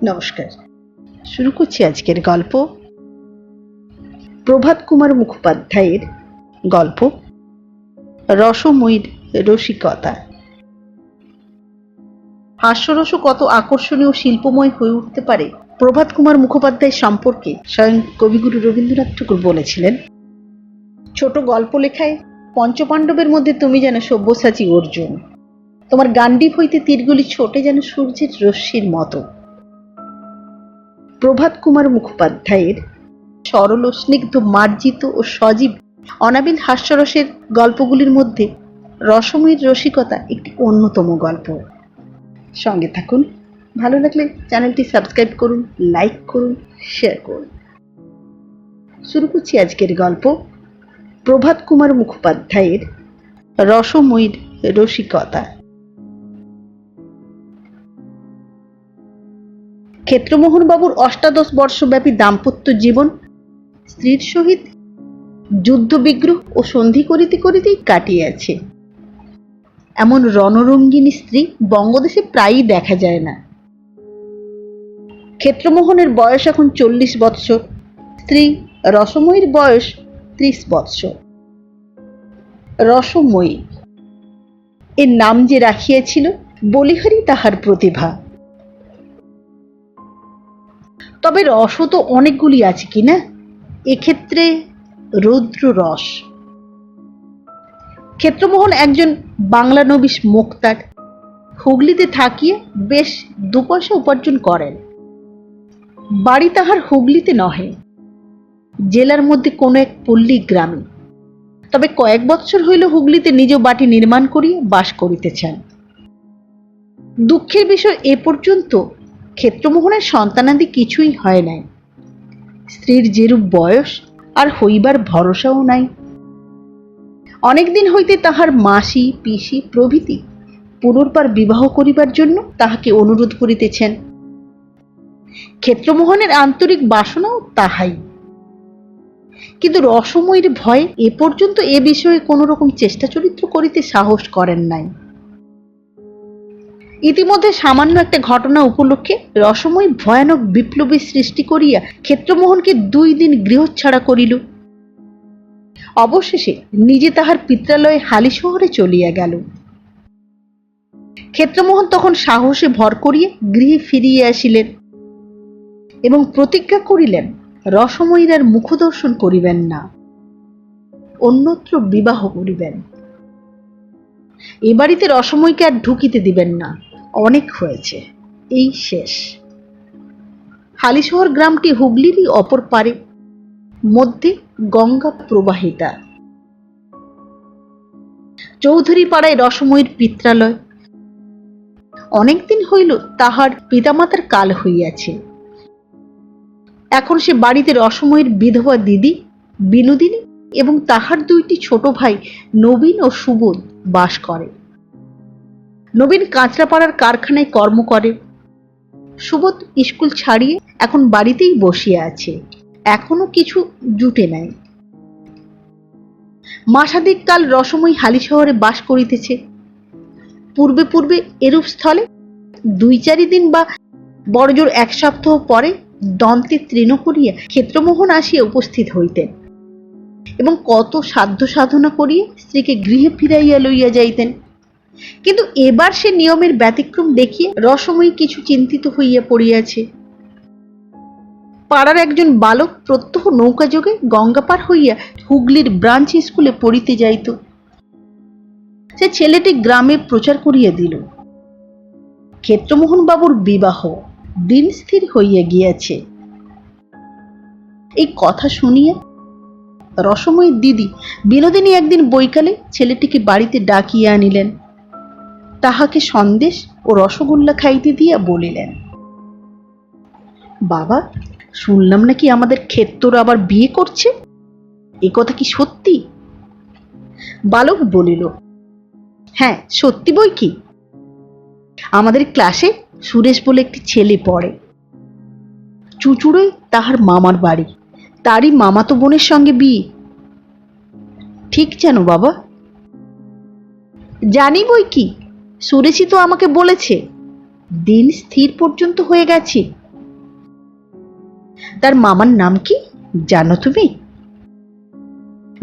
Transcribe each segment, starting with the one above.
নমস্কার। শুরু করছি আজকের গল্প। প্রভাত কুমার মুখোপাধ্যায়ের গল্প রসময়ীর রসিকতা। হাস্যরস কত আকর্ষণীয় শিল্পময় হয়ে উঠতে পারে প্রভাত কুমার মুখোপাধ্যায় সম্পর্কে স্বয়ং কবিগুরু রবীন্দ্রনাথ ঠাকুর বলেছিলেন, ছোট গল্প লেখায় পঞ্চপাণ্ডবের মধ্যে তুমি যেন সব্যসাচী অর্জুন, তোমার গান্ডীব হইতে তীরগুলি ছোটে যেন সূর্যের রশ্মির মতো। প্রভাত কুমার মুখোপাধ্যায়ের সরল ও স্নিগ্ধ, মার্জিত ও সজীব অনাবিল হাস্যরসের গল্পগুলির মধ্যে রসময়ীর রসিকতা একটি অন্যতম গল্প। সঙ্গে থাকুন, ভালো লাগলে চ্যানেলটি সাবস্ক্রাইব করুন, লাইক করুন, শেয়ার করুন। শুরু করছি আজকের গল্প প্রভাত কুমার মুখোপাধ্যায়ের রসময়ীর রসিকতা। ক্ষেত্রমোহন বাবুর ৮৮ বর্ষব্যাপী দাম্পত্য জীবন স্ত্রীর সহিত যুদ্ধ বিগ্রহ ও সন্ধি করিতে করিতেই কাটিয়াছে। এমন রণরঙ্গিনী স্ত্রী বঙ্গদেশে প্রায়ই দেখা যায় না। ক্ষেত্রমোহনের বয়স এখন ৪০ বৎসর, স্ত্রী রসময়ীর বয়স ৩০ বৎসর। রসময়ী এর নাম যে রাখিয়াছিল, বলিহারি তাহার প্রতিভা। তবে রসও তো অনেকগুলি আছে কিনা, এক্ষেত্রে রৌদ্র রস। ক্ষেত্রমোহন একজন বাংলানবিশ মোক্তার, হুগলিতে থাকিয়া বেশ ২ পয়সা উপার্জন করেন। বাড়ি তাহার হুগলিতে নহে, জেলার মধ্যে কোনো এক পল্লী গ্রামে। তবে কয়েক বৎসর হইল হুগলিতে নিজ বাটি নির্মাণ করিয়া বাস করিতেছেন। দুঃখের বিষয়, এ পর্যন্ত ক্ষেত্রমোহনের সন্তানাদি কিছুই হয় নাই। স্ত্রীর যেরূপ বয়স, আর হইবার ভরসাও নাই। অনেকদিন হইতে তাহার মাসি, পিসি প্রভৃতি পুনর্বার বিবাহ করিবার জন্য তাহাকে অনুরোধ করিতেছেন। ক্ষেত্রমোহনের আন্তরিক বাসনাও তাহাই, কিন্তু রসময়ীর ভয়ে এ পর্যন্ত এ বিষয়ে কোন রকম চেষ্টা চরিত্র করিতে সাহস করেন নাই। ইতিমধ্যে সামান্য একটা ঘটনা উপলক্ষে রসময়ী ভয়ানক বিপ্লবী সৃষ্টি করিয়া ক্ষেত্রমোহনকে ২ দিন গৃহচ্ছাড়া করিল। অবশেষে নিজে তাহার পিত্রালয়ে হালিশহরে চলিয়া গেল। ক্ষেত্রমোহন তখন সাহসে ভর করিয়া গৃহে ফিরিয়া আসিলেন এবং প্রতিজ্ঞা করিলেন রসময়ীর আর মুখদর্শন করিবেন না, অন্যত্র বিবাহ করিবেন। এ বাড়িতে রসময়ীকে আর ঢুকিতে দিবেন না, অনেক হয়েছে, এই শেষ। হালিশহর গ্রামটি হুগলিরই অপর পারে, মধ্যে গঙ্গা প্রবাহিতা। চৌধুরী পাড়ায় রসময়ীর পিত্রালয়। অনেকদিন হইল তাহার পিতামাতার কাল হইয়াছে। এখন সে বাড়িতে রসময়ীর বিধবা দিদি বিনোদিনী এবং তাহার ২টি ছোট ভাই নবীন ও সুবোধ বাস করে। নবীন কাঁচরাপাড়ার কারখানায় কর্ম করে। সুবোধ স্কুল ছাড়িয়ে এখন বাড়িতেই বসিয়া আছে, এখনো কিছু জুটে নাই। মাসাধিক কাল রসময়ী হালিশহরে বাস করিতেছে। পূর্বে পূর্বে এরূপ স্থলে ২-৪ দিন বা বড়জোর ১ সপ্তাহ পরে দন্তে তৃণ করিয়া ক্ষেত্রমোহন আসিয়া উপস্থিত হইতেন এবং কত সাধ্য সাধনা করিয়া স্ত্রীকে গৃহে ফিরাইয়া লইয়া যাইতেন। কিন্তু এবার সে নিয়মের ব্যতিক্রম দেখিয়া রসময়ী কিছু চিন্তিত হইয়া পড়িয়াছে। পাড়ার একজন বালক প্রত্যহ নৌকাযোগে গঙ্গা পার হইয়া হুগলির ব্রাঞ্চ স্কুলে পড়িতে যাইত। সে ছেলেটি গ্রামে প্রচার করিয়া দিল, ক্ষেত্রমোহন বাবুর বিবাহ দিন স্থির হইয়া গিয়াছে। এই কথা শুনিয়া রসময়ীর দিদি বিনোদিনী একদিন বৈকালে ছেলেটিকে বাড়িতে ডাকিয়া আনিলেন। তাহাকে সন্দেশ ও রসগোল্লা খাইতে দিয়া বলিলেন, বাবা, শুনলাম নাকি আমাদের ক্ষেত্র আবার বিয়ে করছে, এ কথা কি সত্যি? বালক বলিল, হ্যাঁ সত্যি বই কি। আমাদের ক্লাসে সুরেশ বলে একটি ছেলে পড়ে, চুচুড়োয় তাহার মামার বাড়ি, তারই মামাতো বোনের সঙ্গে বিয়ে। ঠিক জানো বাবা? জানি বই কি, সুরেশই তো আমাকে বলেছে। দিন স্থির পর্যন্ত হয়ে গেছে, তার মামার নাম কি জানো তুমি?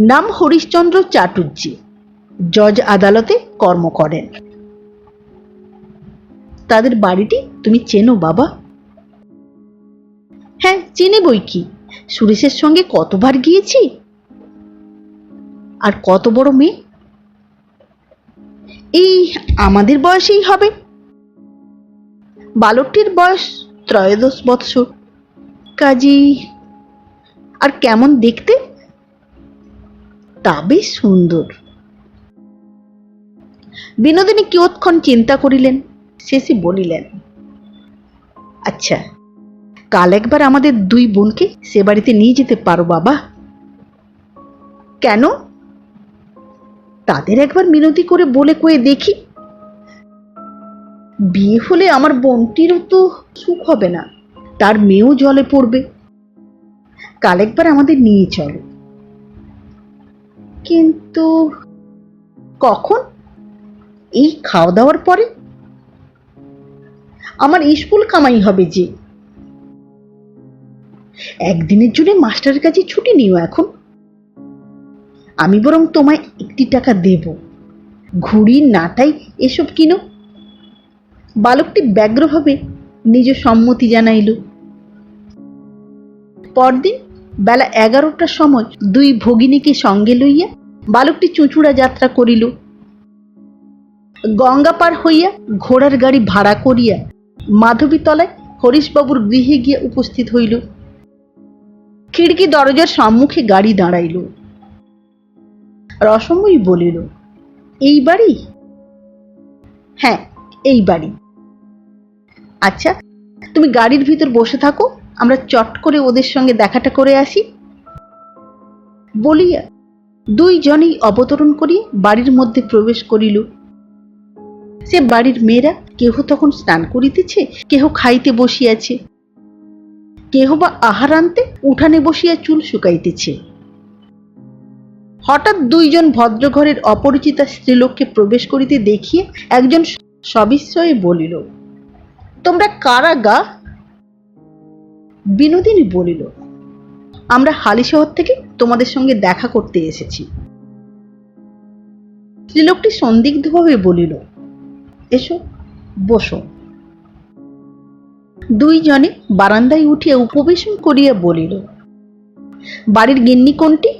নাম হরিশচন্দ্র চাটুর্যী, জজ আদালতে কর্ম করেন। তাদের বাড়িটি তুমি চেনো বাবা? হ্যাঁ, চিনি বই কি, সুরেশের সঙ্গে কতবার গিয়েছি। আর কত বড় মেয়ে? এই আমাদের বয়সেই হবে। বালকটির বয়স 13 বৎসর। কাজী। আর কেমন দেখতে? তা বেশ সুন্দর। বিনোদিনী কিয়ৎক্ষণ চিন্তা করিলেন, শেষে বলিলেন, আচ্ছা, কাল একবার আমাদের দুই বোনকে সে বাড়িতে নিয়ে যেতে পারো বাবা? কেন? তাদের একবার মিনতি করে বলে কয়ে দেখি। বিয়ে হলে আমার বোনটিরও তো সুখ হবে না, তার মেয়েও জলে পড়বে। কাল একবার আমাদের নিয়ে চলো। কিন্তু কখন? এই খাওয়া দাওয়ার পরে। আমার স্কুল কামাই হবে যে। একদিনের জন্য মাস্টারের কাছে ছুটি নিও এখন। আমি বরং তোমায় 1 টাকা দেব, ঘুড়ি নাটাই এসব কিনো। বালকটি ব্যগ্রভাবে নিজ সম্মতি জানাইল। পরদিন বেলা 11টার সময় দুই ভগিনীকে সঙ্গে লইয়া বালকটি চুঁচুড়া যাত্রা করিল। গঙ্গা পার হইয়া ঘোড়ার গাড়ি ভাড়া করিয়া মাধবীতলায় হরিশবাবুর গৃহে গিয়া উপস্থিত হইল। খিড়কি দরজার সম্মুখে গাড়ি দাঁড়াইল। রসময়ী বলিল, এই বাড়ি? হ্যাঁ, এই বাড়ি। আচ্ছা, তুমি গাড়ির ভিতর বসে থাকো, আমরা চট করে ওদের সঙ্গে দেখাটা করে আসি। বলিয়া দুইজনেই অবতরণ করিয়া বাড়ির মধ্যে প্রবেশ করিল। সে বাড়ির মেয়েরা কেহ তখন স্নান করিতেছে, কেহ খাইতে বসিয়াছে, কেহ বা আহার আনতে উঠানে বসিয়া চুল শুকাইতেছে। হঠাৎ দুইজন ভদ্রঘরের অপরিচিতা স্ত্রীলোককে প্রবেশ করিতে দেখিয়া একজন সবিস্ময়ে বলিল, তোমরা কারা গা? বিনোদিনী বলিল, আমরা হালিশহর থেকে তোমাদের সঙ্গে দেখা করতে এসেছি। স্ত্রীলোকটি সন্দিগ্ধভাবে বলিল, এসো, বসো। দুইজনে বারান্দায় উঠিয়া উপবেশন করিয়া বলিল, বাড়ির গিন্নি কোনটি?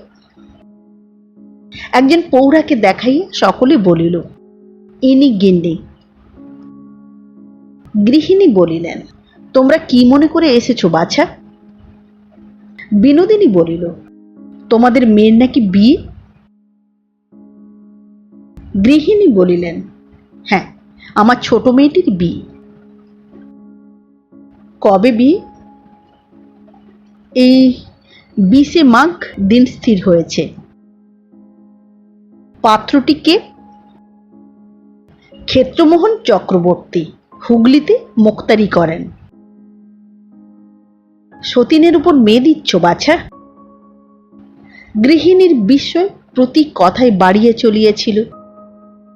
একজন পৌরাকে দেখাইয়া সকলে বলিল, ইনি গিন্নি। গৃহিণী বলিলেন, তোমরা কি মনে করে এসেছো বাছা? বিনোদিনী বলিল, তোমাদের মেয়ের নাকি বিয়ে। গৃহিণী বলিলেন, হ্যাঁ, আমার ছোট মেয়েটির বিয়ে। কবে বিয়ে? এই 20 মাঘ দিন স্থির হয়েছে। পাত্রটি কে? ক্ষেত্রমোহন চক্রবর্তী, হুগলিতে মোক্তারি করেন। সতীনের উপর মেয়ে দিচ্ছ বাছা? গৃহিণীর বিস্ময় প্রতি কথায় বাড়িয়ে চলিয়াছিল।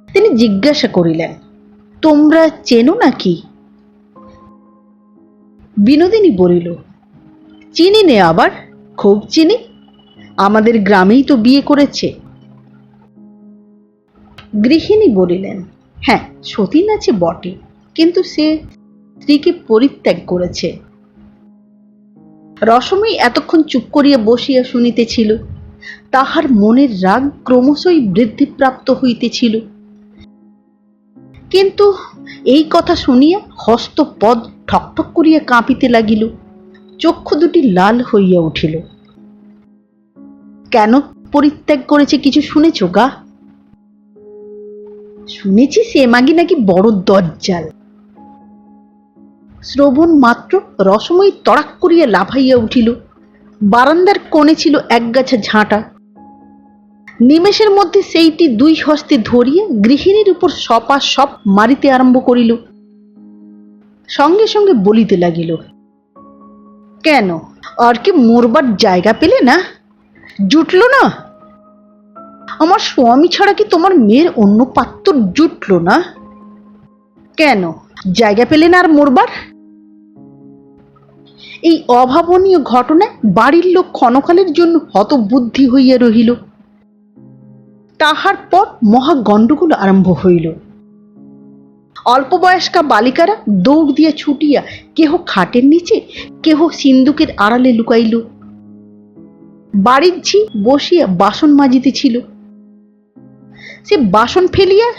তিনি জিজ্ঞাসা করিলেন, তোমরা চেনো নাকি? বিনোদিনী বলিল, চিনি নে আবার, খুব চিনি, আমাদের গ্রামেই তো বিয়ে করেছে। গৃহিণী বলিলেন, হ্যাঁ, সতীন আছে বটে, কিন্তু সে স্ত্রীকে পরিত্যাগ করেছে। রসময়ী এতক্ষণ চুপ করিয়া বসিয়া শুনিতেছিল। তাহার মনের রাগ ক্রমশই বৃদ্ধিপ্রাপ্ত হইতেছিল। কিন্তু এই কথা শুনিয়া হস্তপদ ঠকঠক করিয়া কাঁপিতে লাগিল, চক্ষু দুটি লাল হইয়া উঠিল। কেন পরিত্যাগ করেছে কিছু শুনেছ গা? শুনেছি সে মাগি নাকি বড় দজ্জাল। শ্রবণ মাত্র রসময়ী তড়াক করিয়া লাফাইয়া উঠিল। বারান্দার কোণে ছিল একগাছা ঝাঁটা। নিমেষের মধ্যে সেইটি দুই হস্তে ধরিয়া গৃহিণীর উপর সপা সপ মারিতে আরম্ভ করিল। সঙ্গে সঙ্গে বলিতে লাগিল, কেন, আর কি মরবার জায়গা পেলে না? জুটল না? আমার স্বামী ছাড়া কি তোমার মেয়ের অন্য পাত্র জুটল না? কেন জায়গা পেলে না আর মরবার? এই অভাবনীয় ঘটনায় বাড়ির লোক ক্ষণকালের জন্য হতবুদ্ধি হইয়া রহিল। তাহার পর মহা গণ্ডগোল আরম্ভ হইল। অল্প বয়স্কা বালিকারা দৌড় দিয়া ছুটিয়া কেহ খাটের নিচে, কেহ সিন্দুকের আড়ালে লুকাইল। বাড়ির ঝি বসিয়া বাসন মাজিতেছিল। সে বাসন ফেলিয়া,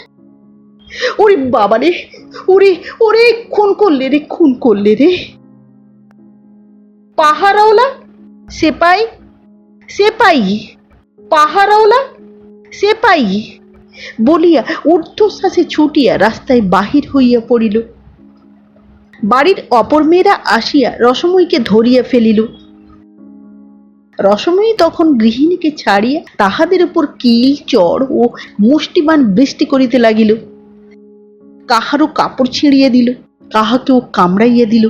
ওরে বাবারে, ওরে ওরে খুন করলে রে, খুন করলে রে, পাহারাওলা, সেপাই, সেপাই, পাহারাওলা, সেপাই বলিয়া ঊর্ধ্বশ্বাসে ছুটিয়া রাস্তায় বাহির হইয়া পড়িল। বাড়ির অপর মেয়েরা আসিয়া রসময়ীকে ধরিয়া ফেলিল। রসময়ী তখন গৃহিণীকে ছাড়িয়া তাহাদের উপর কিল, চড় ও মুষ্টিবাণ বৃষ্টি করিতে লাগিল। কাহারও কাপড় ছিঁড়িয়া দিল, কাহাকেও কামড়াইয়া দিল,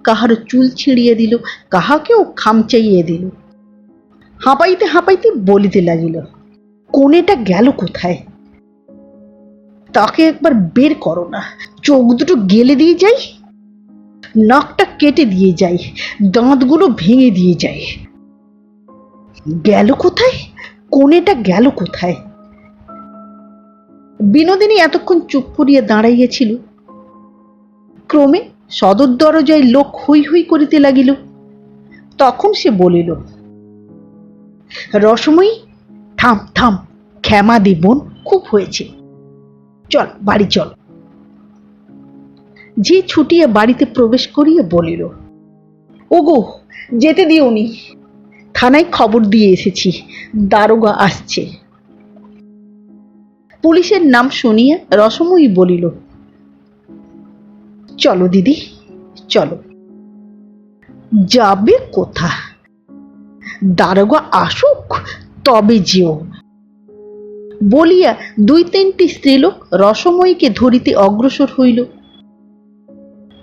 কাহারও চুল ছিঁড়িয়া দিল, কাহাকেও খামচাইয়া দিল। হাঁপাইতে হাঁপাইতে বলিতে লাগিল, কোনেটা গেল কোথায়? তাকে একবার বের করো না, চোখ দুটো গেলে দিয়ে যাই, নাকটা কেটে দিয়ে যাই, দাঁতগুলো ভেঙে দিয়ে যাই। গেল কোথায়? কোনেটা গেল কোথায়? বিনোদিনী এতক্ষণ চুপ করিয়া দাঁড়াইয়াছিল। ক্রমে সদর দরজায় লোক হৈ হৈ করিতে লাগিল। তখন সে বলিল, রসময়ী, থাম থাম, ক্ষমা দে বোন, খুব হয়েছে, চল বাড়ি চল। ঝি ছুটিয়া বাড়িতে প্রবেশ করিয়া বলিল, ওগো, যেতে দিওনি, থানায় খবর দিয়ে এসেছি, দারোগা আসছে। পুলিশের নাম শুনিয়া রসময়ী বলিল, চলো দিদি, চলো। যাবে কোথা? দারোগা আসুক তবে যেও। বলিয়া দুই তিনটি স্ত্রীলোক রসময়ীকে ধরিতে অগ্রসর হইল।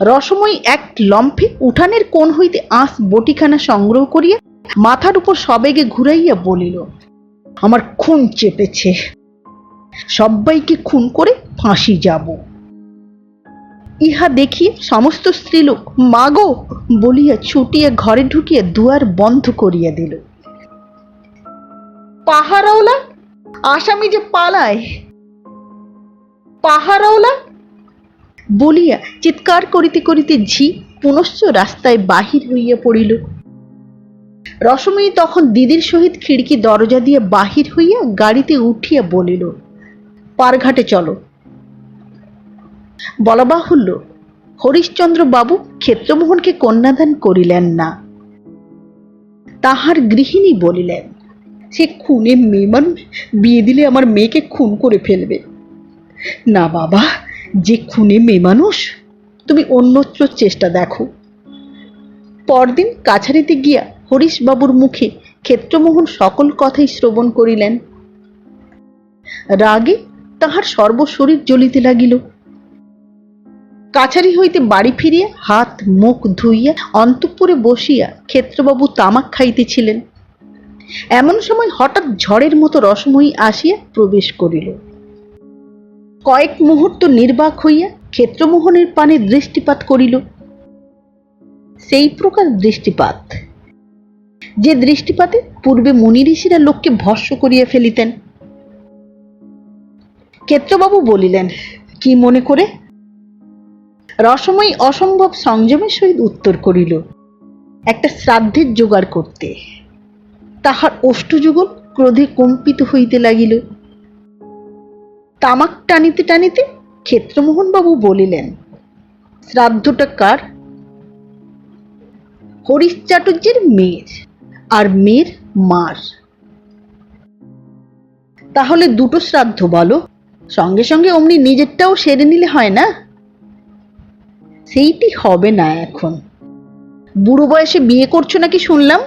রসময়ী এক লম্ফে উঠানের কোণ হইতে আঁশ বটিখানা সংগ্রহ করিয়া মাথার উপর সবেগে ঘুরাইয়া বলিল, আমার খুন চেপেছে, সবাইকে খুন করে ফাঁসি যাব। ইহা দেখিয়া সমস্ত স্ত্রীলোক মাগো বলিয়া ছুটিয়া ঘরে ঢুকিয়া দুয়ার বন্ধ করিয়া দিল। পাহারাওলা, আসামি যে পালায়, পাহারাওলা বলিয়া চিৎকার করিতে করিতে ঝি পুনশ্চ রাস্তায় বাহির হইয়া পড়িল। রসময়ী তখন দিদির সহিত খিড়কি দরজা দিয়ে বাহির হইয়া গাড়িতে উঠিয়া বলিল, পারঘাটে চলো। বলা বাহুল্য, হরিশ্চন্দ্র বাবু ক্ষেত্রমোহনকে কন্যাদান করিলেন না। তাহার গৃহিণী বলিলেন, সে খুনে মেয়ে মানুষ, বিয়ে দিলে আমার মেয়েকে খুন করে ফেলবে। না বাবা, যে খুনে মেয়ে মানুষ, তুমি অন্যত্র চেষ্টা দেখো। পরদিন কাছারিতে গিয়া হরিশবাবুর মুখে ক্ষেত্রমোহন সকল কথাই শ্রবণ করিলেন। রাগে তাহার সর্বশরীর জ্বলিতে লাগিল। কাছারি হইতে বাড়ি ফিরিয়া হাত মুখ ধুইয়া অন্তঃপুরে বসিয়া ক্ষেত্রবাবু তামাক খাইতেছিলেন। এমন সময় হঠাৎ ঝড়ের মতো রসময়ী আসিয়া প্রবেশ করিল। কয়েক মুহূর্ত নির্বাক হইয়া ক্ষেত্রমোহনের পানে দৃষ্টিপাত করিল। সেই প্রকার দৃষ্টিপাত, যে দৃষ্টিপাতে পূর্বে মুনি ঋষিরা লোককে ভস্ম করিয়া ফেলিতেন। ক্ষেত্রবাবু বলিলেন, কি মনে করে? রসময়ী অসম্ভব সংযমের সহিত উত্তর করিল, একটা শ্রাদ্ধের জোগাড় করতে। তাহার ওষ্ঠযুগল ক্রোধে কম্পিত হইতে লাগিল। তামাক টানিতে টানিতে ক্ষেত্রমোহনবাবু বলিলেন, শ্রাদ্ধটা কার? হরিশ চাটুর্যের মেয়ের, আর মেয়ের মার। তাহলে দুটো শ্রাদ্ধ বলো, সঙ্গে সঙ্গে অমনি নিজেরটাও সেরে নিলে হয় না? সেইটি হবে না এখন। বুড়ো বয়সে বিয়ে করছো নাকি শুনলাম।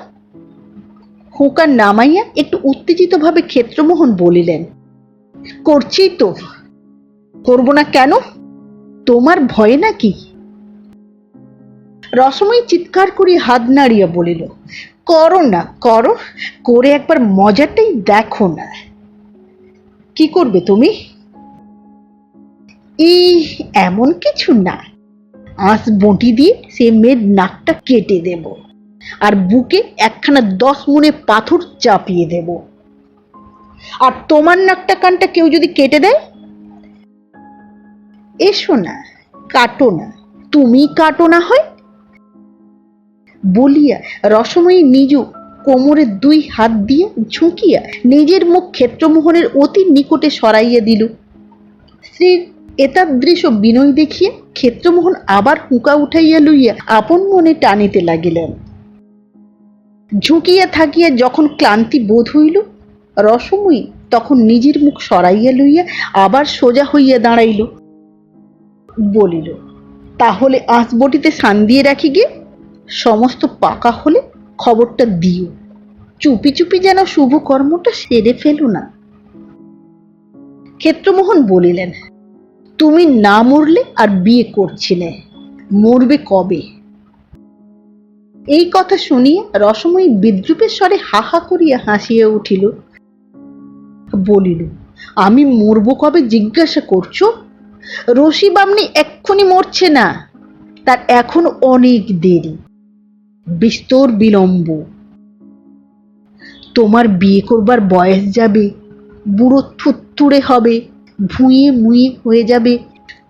হুঁকার নামাইয়া একটু উত্তেজিত ভাবে ক্ষেত্রমোহন বলিলেন, করছি তো। করব না কেন? তোমার ভয়ে নাকি? রসময়ী চিৎকার করিয়া হাত নাড়িয়া বলিল, করো না, করো, করে একবার মজাটাই দেখো না। কি করবে তুমি? এই এমন কিছু না, আঁশ বঁটি দিয়ে সে মেয়ের নাকটা কেটে দেব, আর বুকে একখানা 10 মুনে পাথর চাপিয়ে দেব। আর তোমার নাকটা কানটা কেউ যদি কেটে দেয়, এসো না, কাটো না, তুমি কাটো না হয়। বলিয়া রসময়ী নিজ কোমরে 2 হাত দিয়ে ঝুঁকিয়া নিজের মুখ ক্ষেত্রমোহনের অতি নিকটে সরাইয়া দিল। স্ত্রীর এতাদৃশ বিনয় দেখিয়া ক্ষেত্রমোহন আবার হুঁকা উঠাইয়া লইয়া আপন মনে টানিতে লাগিলেন। ঝুঁকিয়া থাকিয়া যখন ক্লান্তি বোধ হইল, রসময়ী তখন নিজের মুখ সরাইয়া লইয়া আবার সোজা হইয়া দাঁড়াইল। বলিল, তাহলে আঁশবটিতে শান দিয়ে রাখি গে, সমস্ত পাকা হলে খবরটা দিও। চুপি চুপি যেন শুভ কর্মটা সেরে ফেলো না। ক্ষেত্রমোহন বলিলেন, তুমি না মরলে আর বিয়ে করছিলে, মরবে কবে? এই কথা শুনিয়া রসময়ী বিদ্রুপের স্বরে হা হা করিয়া হাসিয়া উঠিল। বলিল, আমি মরবো কবে জিজ্ঞাসা করছো? রশি বামনি এক্ষুনি মরছে না, তার এখন অনেক দেরি, বিস্তর বিলম্ব। তোমার বিয়ে করবার বয়স যাবে, বুড়ো থুত্তুড়ে হবে, ভুঁয়ে মুয়ে হয়ে যাবে,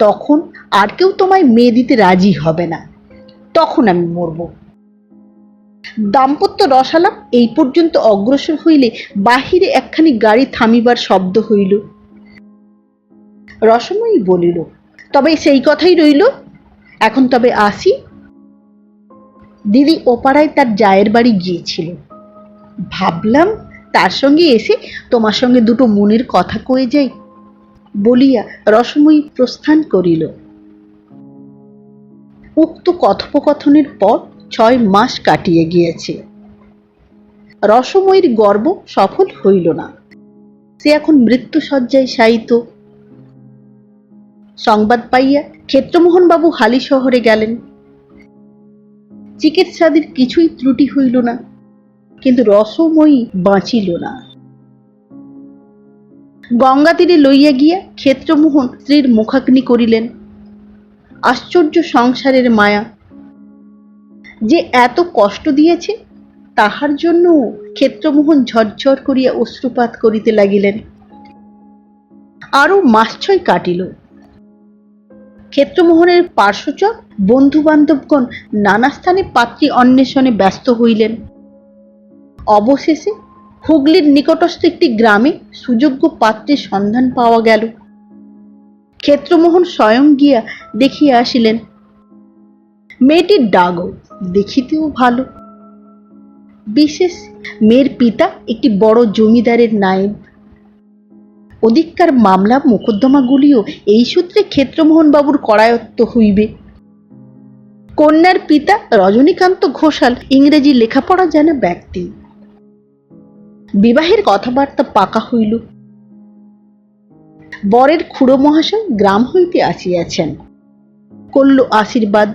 তখন আর কেউ তোমায় মেয়ে দিতে রাজি হবে না, তখন আমি মরব। দাম্পত্য রসালাপ এই পর্যন্ত অগ্রসর হইলে বাহিরে একখানি গাড়ি থামিবার শব্দ হইল। রসময়ী বলিল, তবে সেই কথাই রইল, এখন তবে আসি। দিদি ওপাড়ায় তার জায়ের বাড়ি গিয়েছিল, ভাবলাম তার সঙ্গে এসে তোমার সঙ্গে দুটো মনের কথা কয়ে যাই বলিয়া রসময়ী প্রস্থান করিল। উক্ত কথোপকথনের পর 6 মাস কাটিয়ে গিয়েছে। রসময়ীর গর্ব সফল হইল না, সে এখন মৃত্যুশয্যায় শায়িত। সংবাদ পাইয়া ক্ষেত্রমোহন বাবু হালি শহরে গেলেন। চিকিৎসাদির কিছুই ত্রুটি হইল না, কিন্তু রসময়ী বাঁচিল না। গঙ্গা তীরে লইয়া গিয়া ক্ষেত্রমোহন স্ত্রীর মুখাগ্নি করিলেন। আশ্চর্য সংসারের মায়া, যে এত কষ্ট দিয়েছে তাহার জন্য ক্ষেত্রমোহন ঝরঝর করিয়া অশ্রুপাত করিতে লাগিলেন। আরো মাস 6 কাটিল। ক্ষেত্রমোহনের পার্শ্বচর বন্ধু বান্ধবগণ নানা স্থানে পাত্রী অন্বেষণে ব্যস্ত হইলেন। অবশেষে হুগলির নিকটস্থ একটি গ্রামে সুযোগ্য পাত্রের সন্ধান পাওয়া গেল। ক্ষেত্রমোহন স্বয়ং গিয়া দেখিয়া আসিলেন। মেয়েটির ডাগর, দেখিতেও ভালো। বিশেষ মেয়ের পিতা একটি বড় জমিদারের নায়েব। ওদিককার মামলা মোকদ্দমাগুলিও এই সূত্রে ক্ষেত্রমোহন বাবুর করায়ত্ত হইবে। কন্যার পিতা রজনীকান্ত ঘোষাল ইংরেজি লেখাপড়া জানা ব্যক্তি। বিবাহের কথাবার্তা পাকা হইল। বরের খুড়ো মহাশয় গ্রাম হইতে আসিয়াছেন, করল আশীর্বাদ।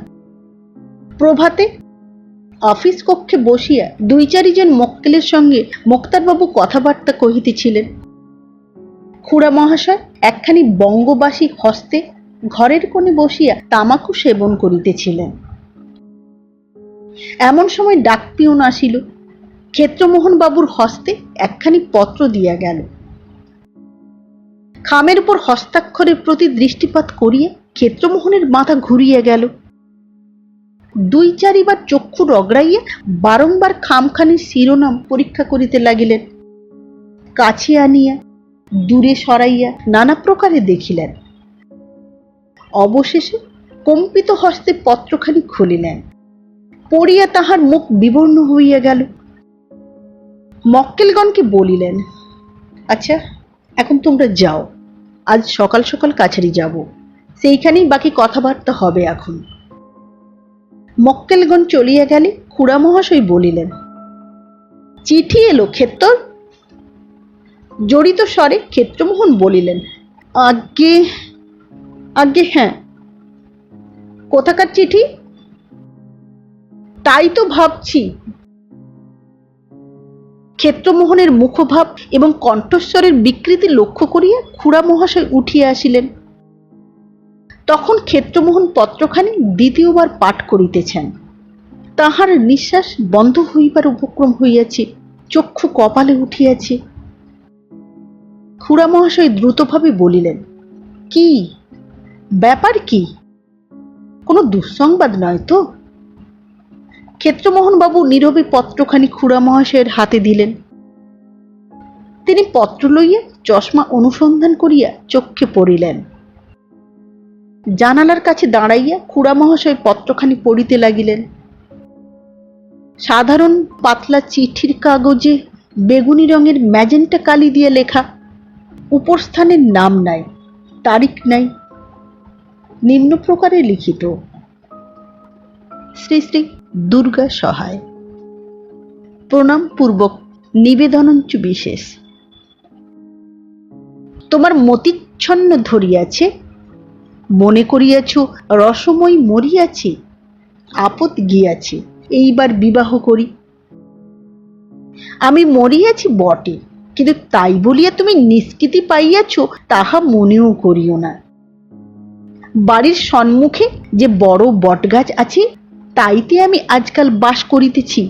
প্রভাতে অফিস কক্ষে বসিয়া 2-4 জন মক্কেলের সঙ্গে মোক্তারবাবু কথাবার্তা কহিতেছিলেন। খুড়া মহাশয় একখানি বঙ্গবাসী হস্তে ঘরের কোণে বসিয়া তামাকু সেবন করিতেছিলেন। এমন সময় ডাকপিয়ন আসিল। ক্ষেত্রমোহন বাবুর হস্তে একখানি পত্র দিয়া গেল। খামের উপর হস্তাক্ষরের প্রতি দৃষ্টিপাত করিয়া ক্ষেত্রমোহনের মাথা ঘুরিয়া গেল। 2-4 বার চক্ষু রগড়াইয়া বারংবার খামখানির শিরোনাম পরীক্ষা করিতে লাগিলেন। কাছে আনিয়া দূরে সরাইয়া নানা প্রকারে দেখিলেন। অবশেষে কম্পিত হস্তে পত্রখানি খুলিলেন। পড়িয়া তাহার মুখ বিবর্ণ হইয়া গেল। মক্কেলগণকে বলিলেন, আচ্ছা এখন তোমরা যাও, আজ সকাল সকাল কাছারি যাব, সেইখানেই বাকি কথাবার্তা হবে। এখন মক্কেলগণ চলিয়া গেলে খুড়া মহাশয় বলিলেন, চিঠি এলো ক্ষেত্তর? জড়িত স্বরে ক্ষেত্রমোহন বলিলেন, আজ্ঞে আজ্ঞে হ্যাঁ। কোথাকার চিঠি? তাই তো ভাবছি। ক্ষেত্রমোহনের মুখভাব এবং কণ্ঠস্বরের বিকৃতি লক্ষ্য করিয়া খুড়া মহাশয় উঠিয়া আসিলেন। তখন ক্ষেত্রমোহন পত্রখানি দ্বিতীয়বার পাঠ করিতেছেন। তাহার নিঃশ্বাস বন্ধ হইবার উপক্রম হইয়াছে, চক্ষু কপালে উঠিয়াছে। খুড়া মহাশয় দ্রুতভাবে বলিলেন, কি ব্যাপার, কি কোনো দুঃসংবাদ নয় তো? ক্ষেত্রমোহন বাবু নীরবে পত্রখানি খুড়া মহাশয়ের হাতে দিলেন। তিনি পত্র লইয়া চশমা অনুসন্ধান করিয়া চক্ষে পড়িলেন। জানালার কাছে দাঁড়াইয়া খুড়া মহাশয় পত্রখানি পড়িতে লাগিলেন। সাধারণ পাতলা চিঠির কাগজে বেগুনি রঙের ম্যাজেন্টা কালি দিয়ে লেখা। উপস্থানের নাম নাই, তারিখ নাই। নিম্ন প্রকারে লিখিত, শ্রী শ্রী দুর্গা সহায়, প্রণাম পূর্বক নিবেদনঞ্চ বিশেষ। তোমার মতিচ্ছন্ন ধরিয়াছে, মনে করিয়াছ রসময় মরিয়াছে, আপদ গিয়াছে, এইবার বিবাহ করি। আমি মরিয়াছি বটে, কিন্তু তাই বলিয়া তুমি নিষ্কৃতি পাইয়াছ তাহা মনেও করিও না। বাড়ির সম্মুখে যে বড় বটগাছ আছে, তাইতে আমি আজকাল বাস করিতেছি।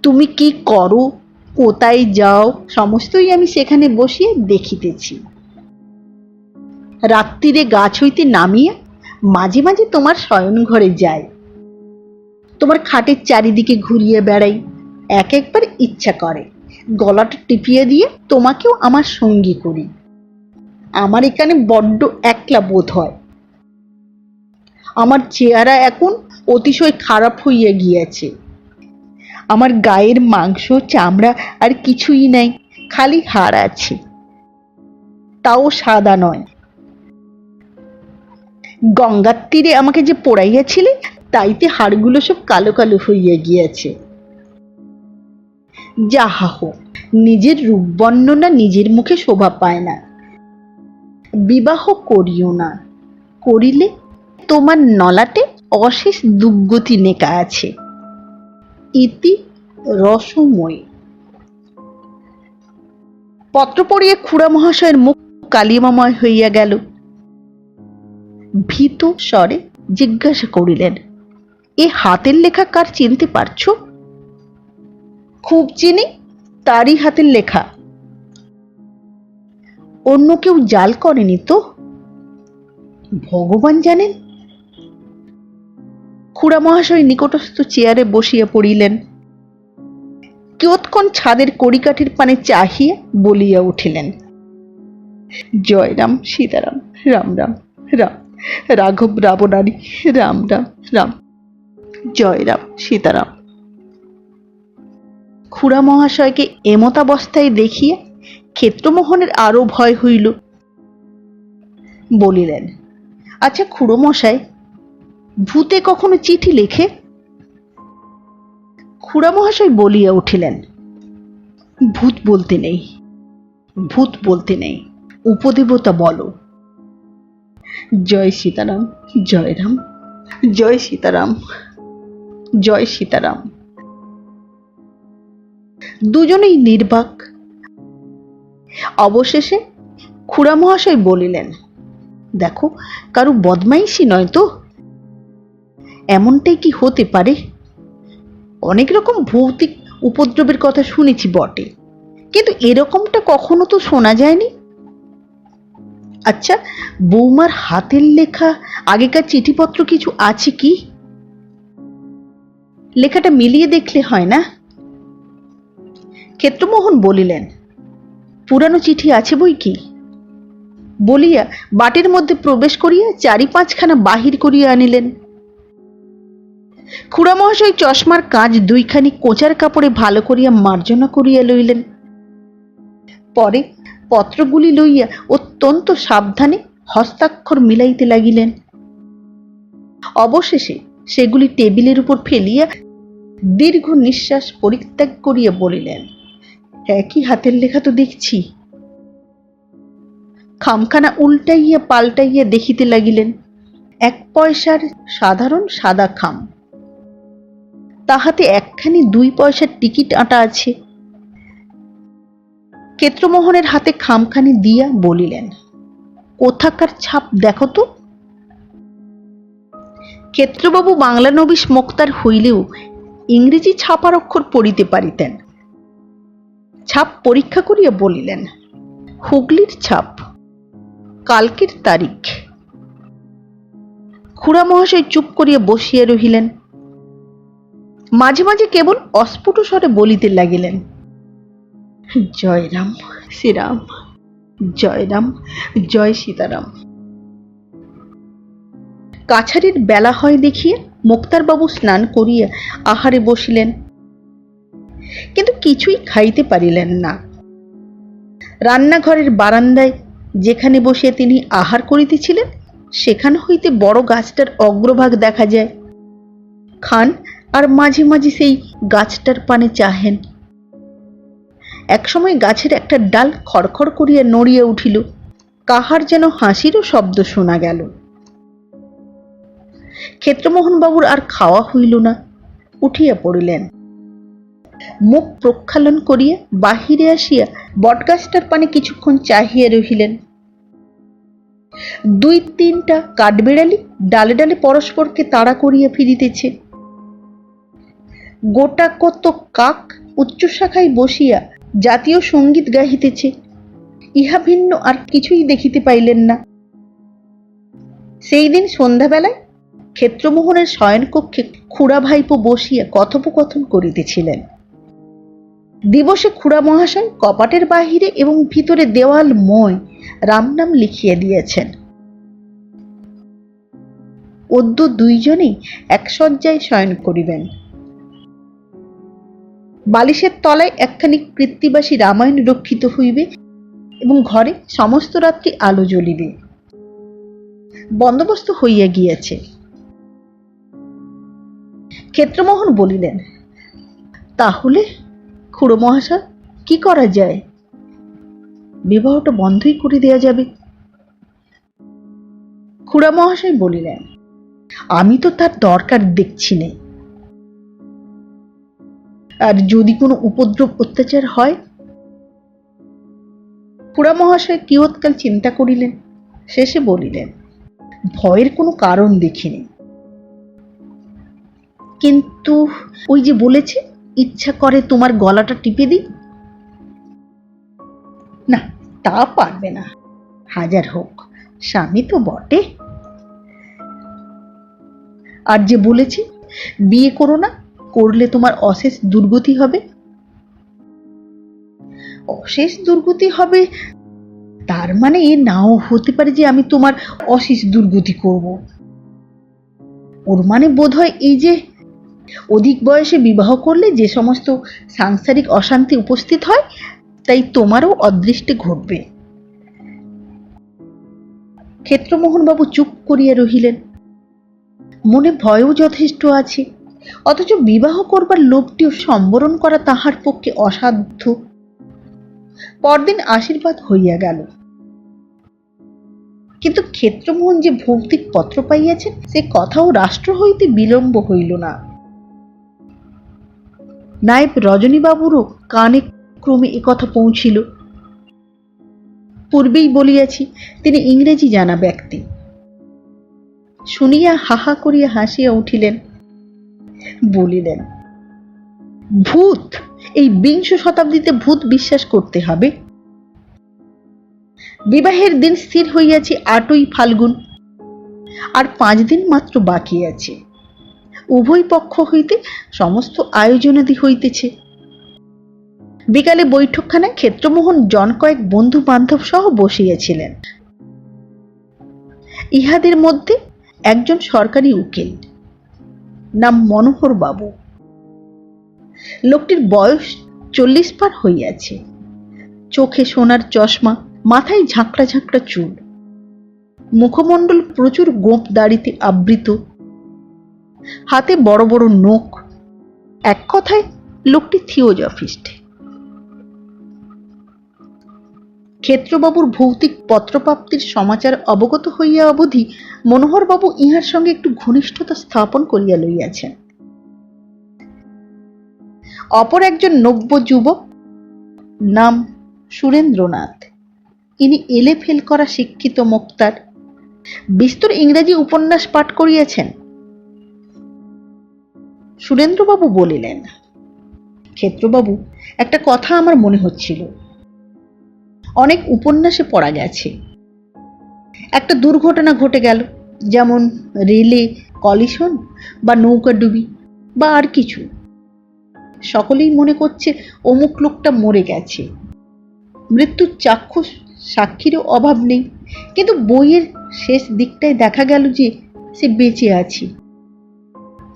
তুমি কি করো, কোথায় যাও, সমস্তই আমি সেখানে বসিয়া দেখিতেছি। রাত্রিরে গাছ হইতে নামিয়া মাঝে মাঝে তোমার শয়ন ঘরে যাই, তোমার খাটের চারিদিকে ঘুরিয়ে বেড়াই। এক একবার ইচ্ছা করে গলাটা টিপিয়ে দিয়ে তোমাকেও আমার সঙ্গী করি। আমার এখানে বড্ড একলা বোধ হয়। আমার চেহারা এখন অতিশয় খারাপ হইয়া গিয়াছে। আমার গায়ের মাংস চামড়া আর কিছুই নাই, খালি হাড় আছে, তাও সাদা নয়। গঙ্গার তীরে আমাকে যে পোড়াইয়াছিলে, তাইতে হাড়গুলো সব কালো কালো হইয়া গিয়াছে। যাহা হোক, নিজের রূপ বর্ণনা নিজের মুখে শোভা পায় না। বিবাহ করিও না, করিলে তোমার নলাটে অশেষ দুর্গতি নেকা আছে। ইতি রসময়। পত্র পড়িয়া খুড়া মহাশয়ের মুখ কালিমাময় হইয়া গেল। ভীত স্বরে জিজ্ঞাসা করিলেন, এ হাতের লেখা কার, চিনতে পারছো? খুব চিনি, তারই হাতের লেখা। অন্য কেউ জাল করেনি তো? ভগবান জানেন। খুড়া মহাশয় নিকটস্থ চেয়ারে বসিয়া পড়িলেন। কিয়ৎক্ষণ ছাদের কড়িকাঠির পানে চাহিয়া বলিয়া উঠিলেন, জয় রাম সীতারাম, রাম রাম রাম, রাঘব রাবণারি, রাম রাম রাম, জয় রাম সীতারাম। খুড়া মহাশয়কে এমতাবস্থায় দেখিয়া ক্ষেত্রমোহনের আরো ভয় হইল। বলিলেন, আচ্ছা খুড়ো মশাই, ভূতে কখনো চিঠি লেখে? খুড়া মহাশয় বলিয়া উঠিলেন, ভূত বলতে নেই, ভূত বলতে নেই, উপদেবতা বলো। জয় সীতারাম, জয় রাম, জয় সীতারাম, জয় সীতারাম। দুজনেই নির্বাক। অবশেষে খুড়া মহাশয় বলিলেন, দেখো, কারো বদমাইশি নয় তো? এমনটাই কি হতে পারে? অনেক রকম ভৌতিক উপদ্রবের কথা শুনেছি বটে, কিন্তু এরকমটা কখনো তো শোনা যায়নি। আচ্ছা, বৌমার হাতের লেখা আগেকার চিঠিপত্র কিছু আছে কি? লেখাটা মিলিয়ে দেখলে হয় না? ক্ষেত্রমোহন বলিলেন, পুরানো চিঠি আছে বই কি। বলিয়া বাটির মধ্যে প্রবেশ করিয়া ৪-৫খানা বাহির করিয়া আনিলেন। খুড়া মহাশয় চশমার কাঁচ দুইখানি কোঁচার কাপড়ে ভালো করিয়া মার্জনা করিয়া লইলেন। পরে পত্রগুলি লইয়া অত্যন্ত সাবধানে হস্তাক্ষর মিলাইতে লাগিলেন। অবশেষে সেগুলি টেবিলের উপর ফেলিয়া দীর্ঘ নিঃশ্বাস পরিত্যাগ করিয়া বলিলেন, একই হাতের লেখা তো দেখছি। খামখানা উল্টাইয়া পাল্টাইয়া দেখিতে লাগিলেন। 1 পয়সার সাধারণ সাদা খাম, তাহাতে একখানি 2 পয়সার টিকিট আঁটা আছে। ক্ষেত্রমোহনের হাতে খামখানি দিয়া বলিলেন, কোথাকার ছাপ দেখো তো। ক্ষেত্রবাবু বাংলা নবিশ মোক্তার হইলেও ইংরেজি ছাপার অক্ষর পড়িতে পারিতেন। ছাপ পরীক্ষা করিয়া বলিলেন, হুগলির ছাপ, কালকের তারিখ। খুড়া মহাশয় চুপ করিয়া বসিয়া রহিলেন। মাঝে মাঝে কেবল অস্ফুট স্বরে বলিতে লাগিলেন, জয় রাম শ্রীরাম, জয় রাম, জয় সীতারাম। কাছারির বেলা হয় দেখিয়া মোক্তারবাবু স্নান করিয়া আহারে বসিলেন, কিন্তু কিছুই খাইতে পারিলেন না। রান্নাঘরের বারান্দায় যেখানে বসিয়া তিনি আহার করিতেছিলেন সেখান হইতে বড় গাছটার অগ্রভাগ দেখা যায়। খান আর মাঝে মাঝে সেই গাছটার পানে চাহেন। একসময় গাছের একটা ডাল খড়খড় করিয়া নড়িয়া উঠিল, কাহার যেন হাসিরও শব্দ শোনা গেল। ক্ষেত্রমোহনবাবুর আর খাওয়া হইল না, উঠিয়া পড়িলেন। মুখ প্রক্ষালন করিয়া বাহিরে আসিয়া বটগাছটার পানে কিছুক্ষণ চাহিয়া রহিলেন। দুই তিনটা কাঠবেড়ালি ডালে ডালে পরস্পরকে তাড়া করিয়া ফিরিতেছে। গোটা কত কাক উচ্চ শাখায় বসিয়া জাতীয় সঙ্গীত গাহিতেছে। ইহা ভিন্ন আর কিছুই দেখিতে পাইলেন না। সেই দিন সন্ধ্যাবেলায় ক্ষেত্রমোহনের শয়নকক্ষে খুড়া ভাইপো বসিয়া কথোপকথন করিতেছিলেন। দিবসে খুড়া মহাশয় কপাটের বাহিরে এবং ভিতরে দেওয়ালময় রাম নাম লিখিয়া দিয়েছেন। অদ্য দুইজনেই এক শয্যায় শয়ন করিবেন। বালিশের তলায় একখানি কৃত্তিবাসী রামায়ণ রক্ষিত হইবে এবং ঘরে সমস্ত রাত্রি আলো জ্বলিবে। বন্দোবস্ত হইয়া গিয়াছে। ক্ষেত্রমোহন বলিলেন, তাহলে খুড়ো মহাশয় কি করা যায়? বিবাহটা বন্ধই করে দেয়া যাবে। খুড়া মহাশয় বলিলেন, আমি তো তার দরকার দেখছি না। আর যদি কোনো উপদ্রব অত্যাচার হয়? খুড়া মহাশয় কিয়ৎকাল চিন্তা করিলেন, শেষে বলিলেন, ভয়ের কোনো কারণ দেখিনি। কিন্তু ওই যে বলেছে, ইচ্ছা করে তোমার গলাটা টিপে দিই। না, তা পারবে না, হাজার হোক স্বামী তো বটে। আর যে বলেছি বিয়ে করো না, করলে তোমার অশেষ দুর্গতি হবে। অশেষ দুর্গতি হবে তার মানে এ নাও হতে পারে যে আমি তোমার অশেষ দুর্গতি করব। ওর মানে বোধ হয় এই যে অধিক বয়সে বিবাহ করলে যে সমস্ত সাংসারিক অশান্তি উপস্থিত হয়, তাই তোমারও অদৃষ্টে ঘটবে। ক্ষেত্রমোহনবাবু চুপ করিয়া রহিলেন। মনে ভয়ও যথেষ্ট আছে, অথচ বিবাহ করবার লোভটিও সম্বরণ করা তাহার পক্ষে অসাধ্য। পরদিন আশীর্বাদ হইয়া গেল, কিন্তু ক্ষেত্রমোহন যে ভৌতিক পত্র পাইয়াছেন সে কথাও রাষ্ট্র হইতে বিলম্ব হইল না। নায়েব রজনীবাবুরও কানে ক্রমে একথা পৌঁছিল। পূর্বেই বলিয়াছি তিনি ইংরেজি জানা ব্যক্তি। শুনিয়া হাহা করিয়া হাসিয়া উঠিলেন, বলিলেন, ভূত! এই বিংশ শতাব্দীতে ভূত বিশ্বাস করতে হবে? বিবাহের দিন স্থির হইয়াছে 8ই ফাল্গুন, আর 5 দিন মাত্র বাকি আছে। উভয় পক্ষ হইতে সমস্ত আয়োজনাদি হইতেছে। বিকালে বৈঠকখানায় ক্ষেত্রমোহন জন কয়েক বন্ধু বান্ধব সহ বসিয়াছিলেন। ইহাদের মধ্যে একজন সরকারি উকিল, নাম মনোহর বাবু। লোকটির বয়স 40 পার হইয়াছে। চোখে সোনার চশমা, মাথায় ঝাঁকড়া ঝাঁকড়া চুল, মুখমণ্ডল প্রচুর গোঁপ দাড়িতে আবৃত, হাতে বড় বড় নখ। এক কথায় লোকটি থিওজফিস্ট। ক্ষেত্রবাবুর ভৌতিক পত্রপ্রাপ্তির সমাচার অবগত হইয়া অবধি মনোহরবাবু ইহার সঙ্গে একটু ঘনিষ্ঠতা স্থাপন করিয়া লইয়াছেন। অপর একজন নব্য যুবক, নাম সুরেন্দ্রনাথ। ইনি এলে ফেল করা শিক্ষিত মোক্তার, বিস্তর ইংরেজি উপন্যাস পাঠ করিয়াছেন। সুরেন্দ্রবাবু বলিলেন, ক্ষেত্রবাবু, একটা কথা আমার মনে হচ্ছিল। অনেক উপন্যাসে পড়া গেছে, একটা দুর্ঘটনা ঘটে গেল, যেমন রেলে কলিশন বা নৌকাডুবি বা আর কিছু। সকলেই মনে করছে অমুক লোকটা মরে গেছে, মৃত্যুর চাক্ষুষ সাক্ষীরও অভাব নেই, কিন্তু বইয়ের শেষ দিকটায় দেখা গেল যে সে বেঁচে আছে।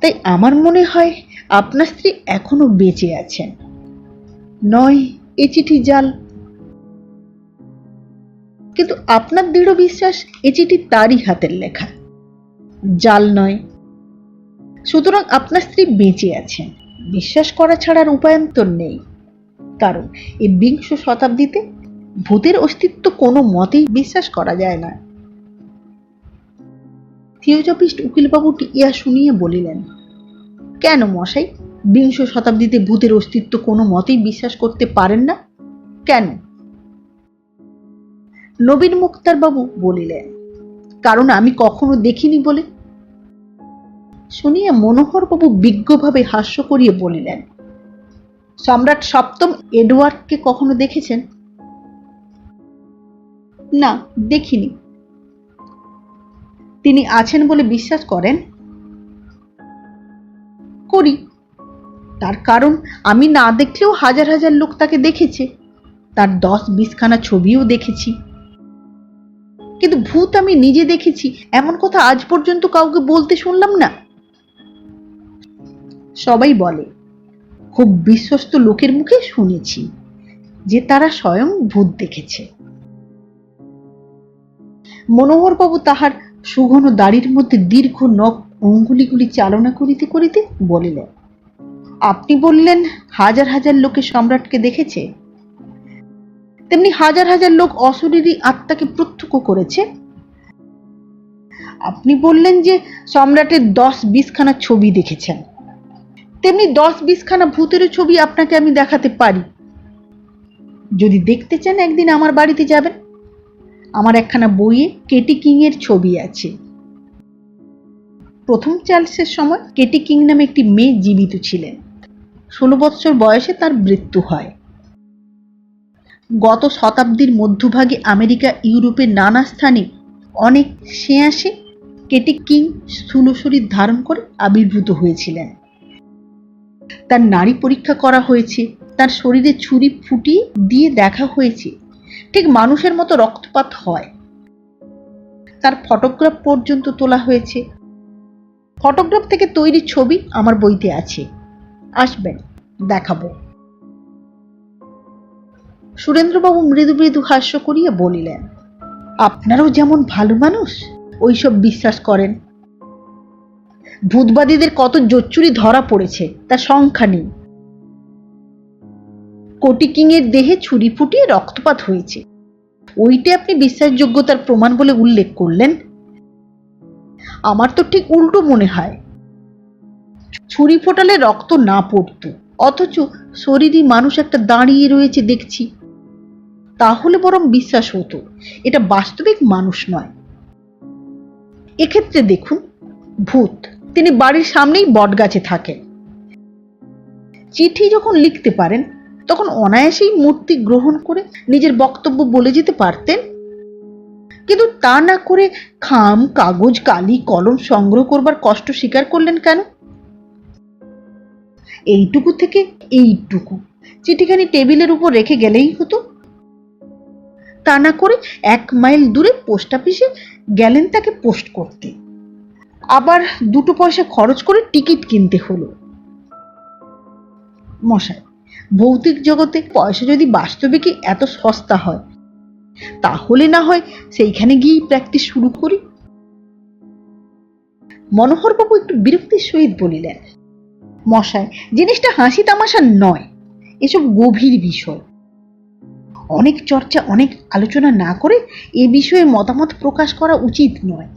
তাই আমার মনে হয় আপনার স্ত্রী এখনো বেঁচে আছেন, নয় এ চিঠি জাল। কিন্তু আপনার দৃঢ় বিশ্বাস এ চিঠি তারই হাতের লেখা, জাল নয়। সুতরাং আপনার স্ত্রী বেঁচে আছেন বিশ্বাস করা ছাড়ার উপায়ন্তর নেই, কারণ এই বিংশ শতাব্দীতে ভূতের অস্তিত্ব কোনো মতেই বিশ্বাস করা যায় না। থিওজফিস্ট উকিলবাবুটি ইহা শুনিয়ে বলিলেন, কেন মশাই, বিংশ শতাব্দীতে ভূতের অস্তিত্ব কোনো মতেই বিশ্বাস করতে পারেন না কেন? নবীন মুক্তার বাবু বলিলেন, কারণ আমি কখনো দেখিনি বলে। শুনিয়া মনোহর বাবু বিজ্ঞভাবে হাস্য করিয়ে বলিলেন, সম্রাট সপ্তম এডওয়ার্ডকে কখনো দেখেছেন? না, দেখিনি। তিনি আছেন বলে বিশ্বাস করেন? করি। তার কারণ আমি না দেখলেও হাজার হাজার লোক তাকে দেখেছে, তার 10-20 খানা ছবিও দেখেছি। কিন্তু ভূত আমি নিজে দেখেছি এমন কথা আজ পর্যন্ত কাউকে বলতে শুনলাম না। সবাই বলে, খুব বিশ্বস্ত লোকের মুখে শুনেছি যে তারা স্বয়ং ভূত দেখেছে। মনোহরবাবু তাহার সুঘন দাড়ির মধ্যে দীর্ঘ নখ অঙ্গুলিগুলি চালনা করিতে করিতে বলিলেন, আপনি বললেন হাজার হাজার লোকে সম্রাটকে দেখেছে, তেমনি হাজার হাজার লোক অশরীরী আত্মাকে প্রত্যক্ষ করেছে। আপনি বললেন যে সম্রাটের 10-20 খানা ছবি দেখেছেন, তেমনি 10-20 খানা ভূতের ছবি আপনাকে আমি দেখাতে পারি। যদি দেখতে চান একদিন আমার বাড়িতে যাবেন, আমার একখানা বইয়ে কেটি কিং এর ছবি আছে। প্রথম চার্লসের সময় কেটি কিং নামে একটি মেয়ে জীবিত ছিলেন, 16 বৎসর বয়সে তার মৃত্যু হয়। গত শতাব্দীর মধ্যভাগে আমেরিকা ইউরোপের নানা স্থানে অনেক সেয়াসে কেটি কিং স্থূল শরীর ধারণ করে আবির্ভূত হয়েছিলেন। তার নাড়ি পরীক্ষা করা হয়েছে, তার শরীরে ছুরি ফুটিয়ে দিয়ে দেখা হয়েছে ঠিক মানুষের মতো রক্তপাত হয়। তার ফটোগ্রাফ পর্যন্ত তোলা হয়েছে। ফটোগ্রাফ থেকে তৈরি ছবি আমার বইতে আছে, আসবেন দেখাবো। সুরেন্দ্রবাবু মৃদু মৃদু হাস্য করিয়া বলিলেন, আপনারও যেমন ভালো মানুষ ওইসব বিশ্বাস করেন। ভূতবাদীদের কত জোচ্চুরি ধরা পড়েছে তার সংখ্যা নেই। কোটি কিং এর দেহে ছুরি ফুটিয়ে রক্তপাত হয়েছে, ওইটা আপনি বিশ্বাসযোগ্যতার প্রমাণ বলে উল্লেখ করলেন। আমার তো ঠিক উল্টো মনে হয়, ছুরি ফোটালে রক্ত না পড়তো, অথচ শরীরী মানুষ একটা দাঁড়িয়ে রয়েছে দেখছি, তাহলে বরং বিশ্বাস হতো এটা বাস্তবিক মানুষ নয়। এক্ষেত্রে দেখুন, ভূত তিনি বাড়ির সামনেই বটগাছে থাকেন। চিঠি যখন লিখতে পারেন তখন অনায়াসেই মূর্তি গ্রহণ করে নিজের বক্তব্য বলে যেতে পারতেন, কিন্তু তা না করে খাম, কাগজ, কালি, কলম সংগ্রহ করবার কষ্ট স্বীকার করলেন কেন? এইটুকু থেকে এইটুকু চিঠিখানি টেবিলের উপর রেখে গেলেই হতো। তা না করে 1 মাইল দূরে পোস্ট অফিসে গেলেন তাকে পোস্ট করতে, আবার 2 পয়সা খরচ করে টিকিট কিনতে হলো। মশাই, ভৌতিক জগতে পয়সা যদি বাস্তবিকই এত সস্তা হয়, তাহলে না হয় সেইখানে গিয়েই প্র্যাকটিস শুরু করি। মনোহরবাবু একটু বিরক্তির সহিত বলিলেন, মশাই, জিনিসটা হাসি তামাশা নয়, এসব গভীর বিষয়। অনেক চর্চা, অনেক আলোচনা না করে এ বিষয়ে মতামত প্রকাশ করা উচিত নয়।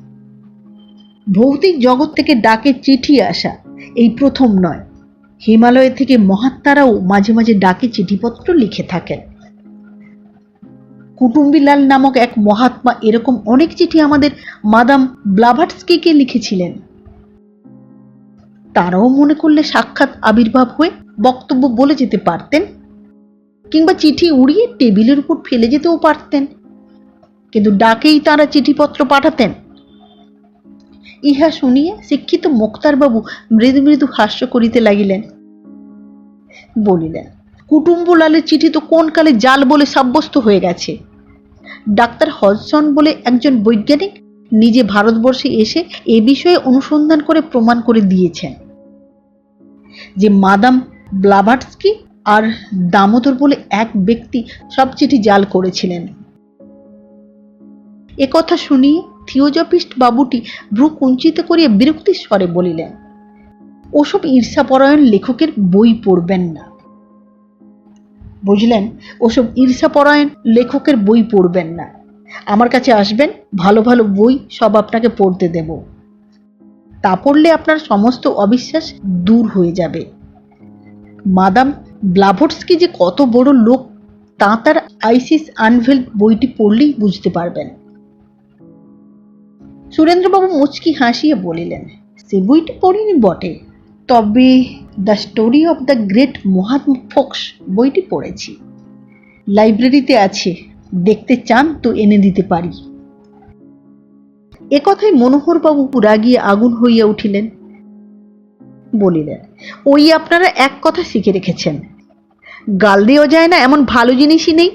ভৌতিক জগৎ থেকে ডাকে চিঠি আসা এই প্রথম নয়। হিমালয় থেকে মহাত্মারাও মাঝে মাঝে ডাকে চিঠিপত্র লিখে থাকেন। কুটুম্বিলাল নামক এক মহাত্মা এরকম অনেক চিঠি আমাদের মাদাম ব্লাভাটস্কিকে লিখেছিলেন। তারাও মনে করলে সাক্ষাৎ আবির্ভাব হয়ে বক্তব্য বলে যেতে পারতেন, কিংবা চিঠি উড়িয়ে টেবিলের উপর ফেলে যেতেও পারতেন, কিন্তু ডাকেই তারা চিঠিপত্র পাঠাতেন। ইহা শুনিয়া শিক্ষিত মোক্তারবাবু মৃদু মৃদু হাস্য করিতে লাগিলেন। বলিলেন, কুটুম্বলালের চিঠি তো কোন কালে জাল বলে সাব্যস্ত হয়ে গেছে। ডাক্তার হজসন বলে একজন বৈজ্ঞানিক নিজে ভারতবর্ষে এসে এ বিষয়ে অনুসন্ধান করে প্রমাণ করে দিয়েছেন যে মাদাম ব্লাভাটস্কি আর দামোদর বলে এক ব্যক্তি সব চিঠি জাল করেছিলেন। একথা শুনিয়ে থিওজফিস্ট বাবুটি ভ্রু কুঞ্চিত করিয়া বিরক্তির স্বরে বলিলেন, ওসব ঈর্ষাপরায়ণ লেখকের বই পড়বেন না। বুঝলেন, ওসব ঈর্ষাপরায়ণ লেখকের বই পড়বেন না। আমার কাছে আসবেন, ভালো ভালো বই সব আপনাকে পড়তে দেব। তা পড়লে আপনার সমস্ত অবিশ্বাস দূর হয়ে যাবে। মাদাম ব্লাভটস্কি যে কত বড় লোক তা তার আইসিস আনভেল্ড বইটি পড়লেই বুঝতে পারবেন। সুরেন্দ্রবাবু মুচকি হাসিয়ে বলিলেন, সে বইটি পড়িনি বটে, তবে the story of the great Mahatma folks বইটি পড়েছি। লাইব্রেরিতে আছে, দেখতে চান তো এনে দিতে পারি। একথায় মনোহরবাবু রাগিয়ে আগুন হইয়া উঠিলেন। বলিলেন, ওই আপনারা এক কথা শিখে রেখেছেন, গাল দেওয়া যায় না এমন ভালো জিনিসই নেই।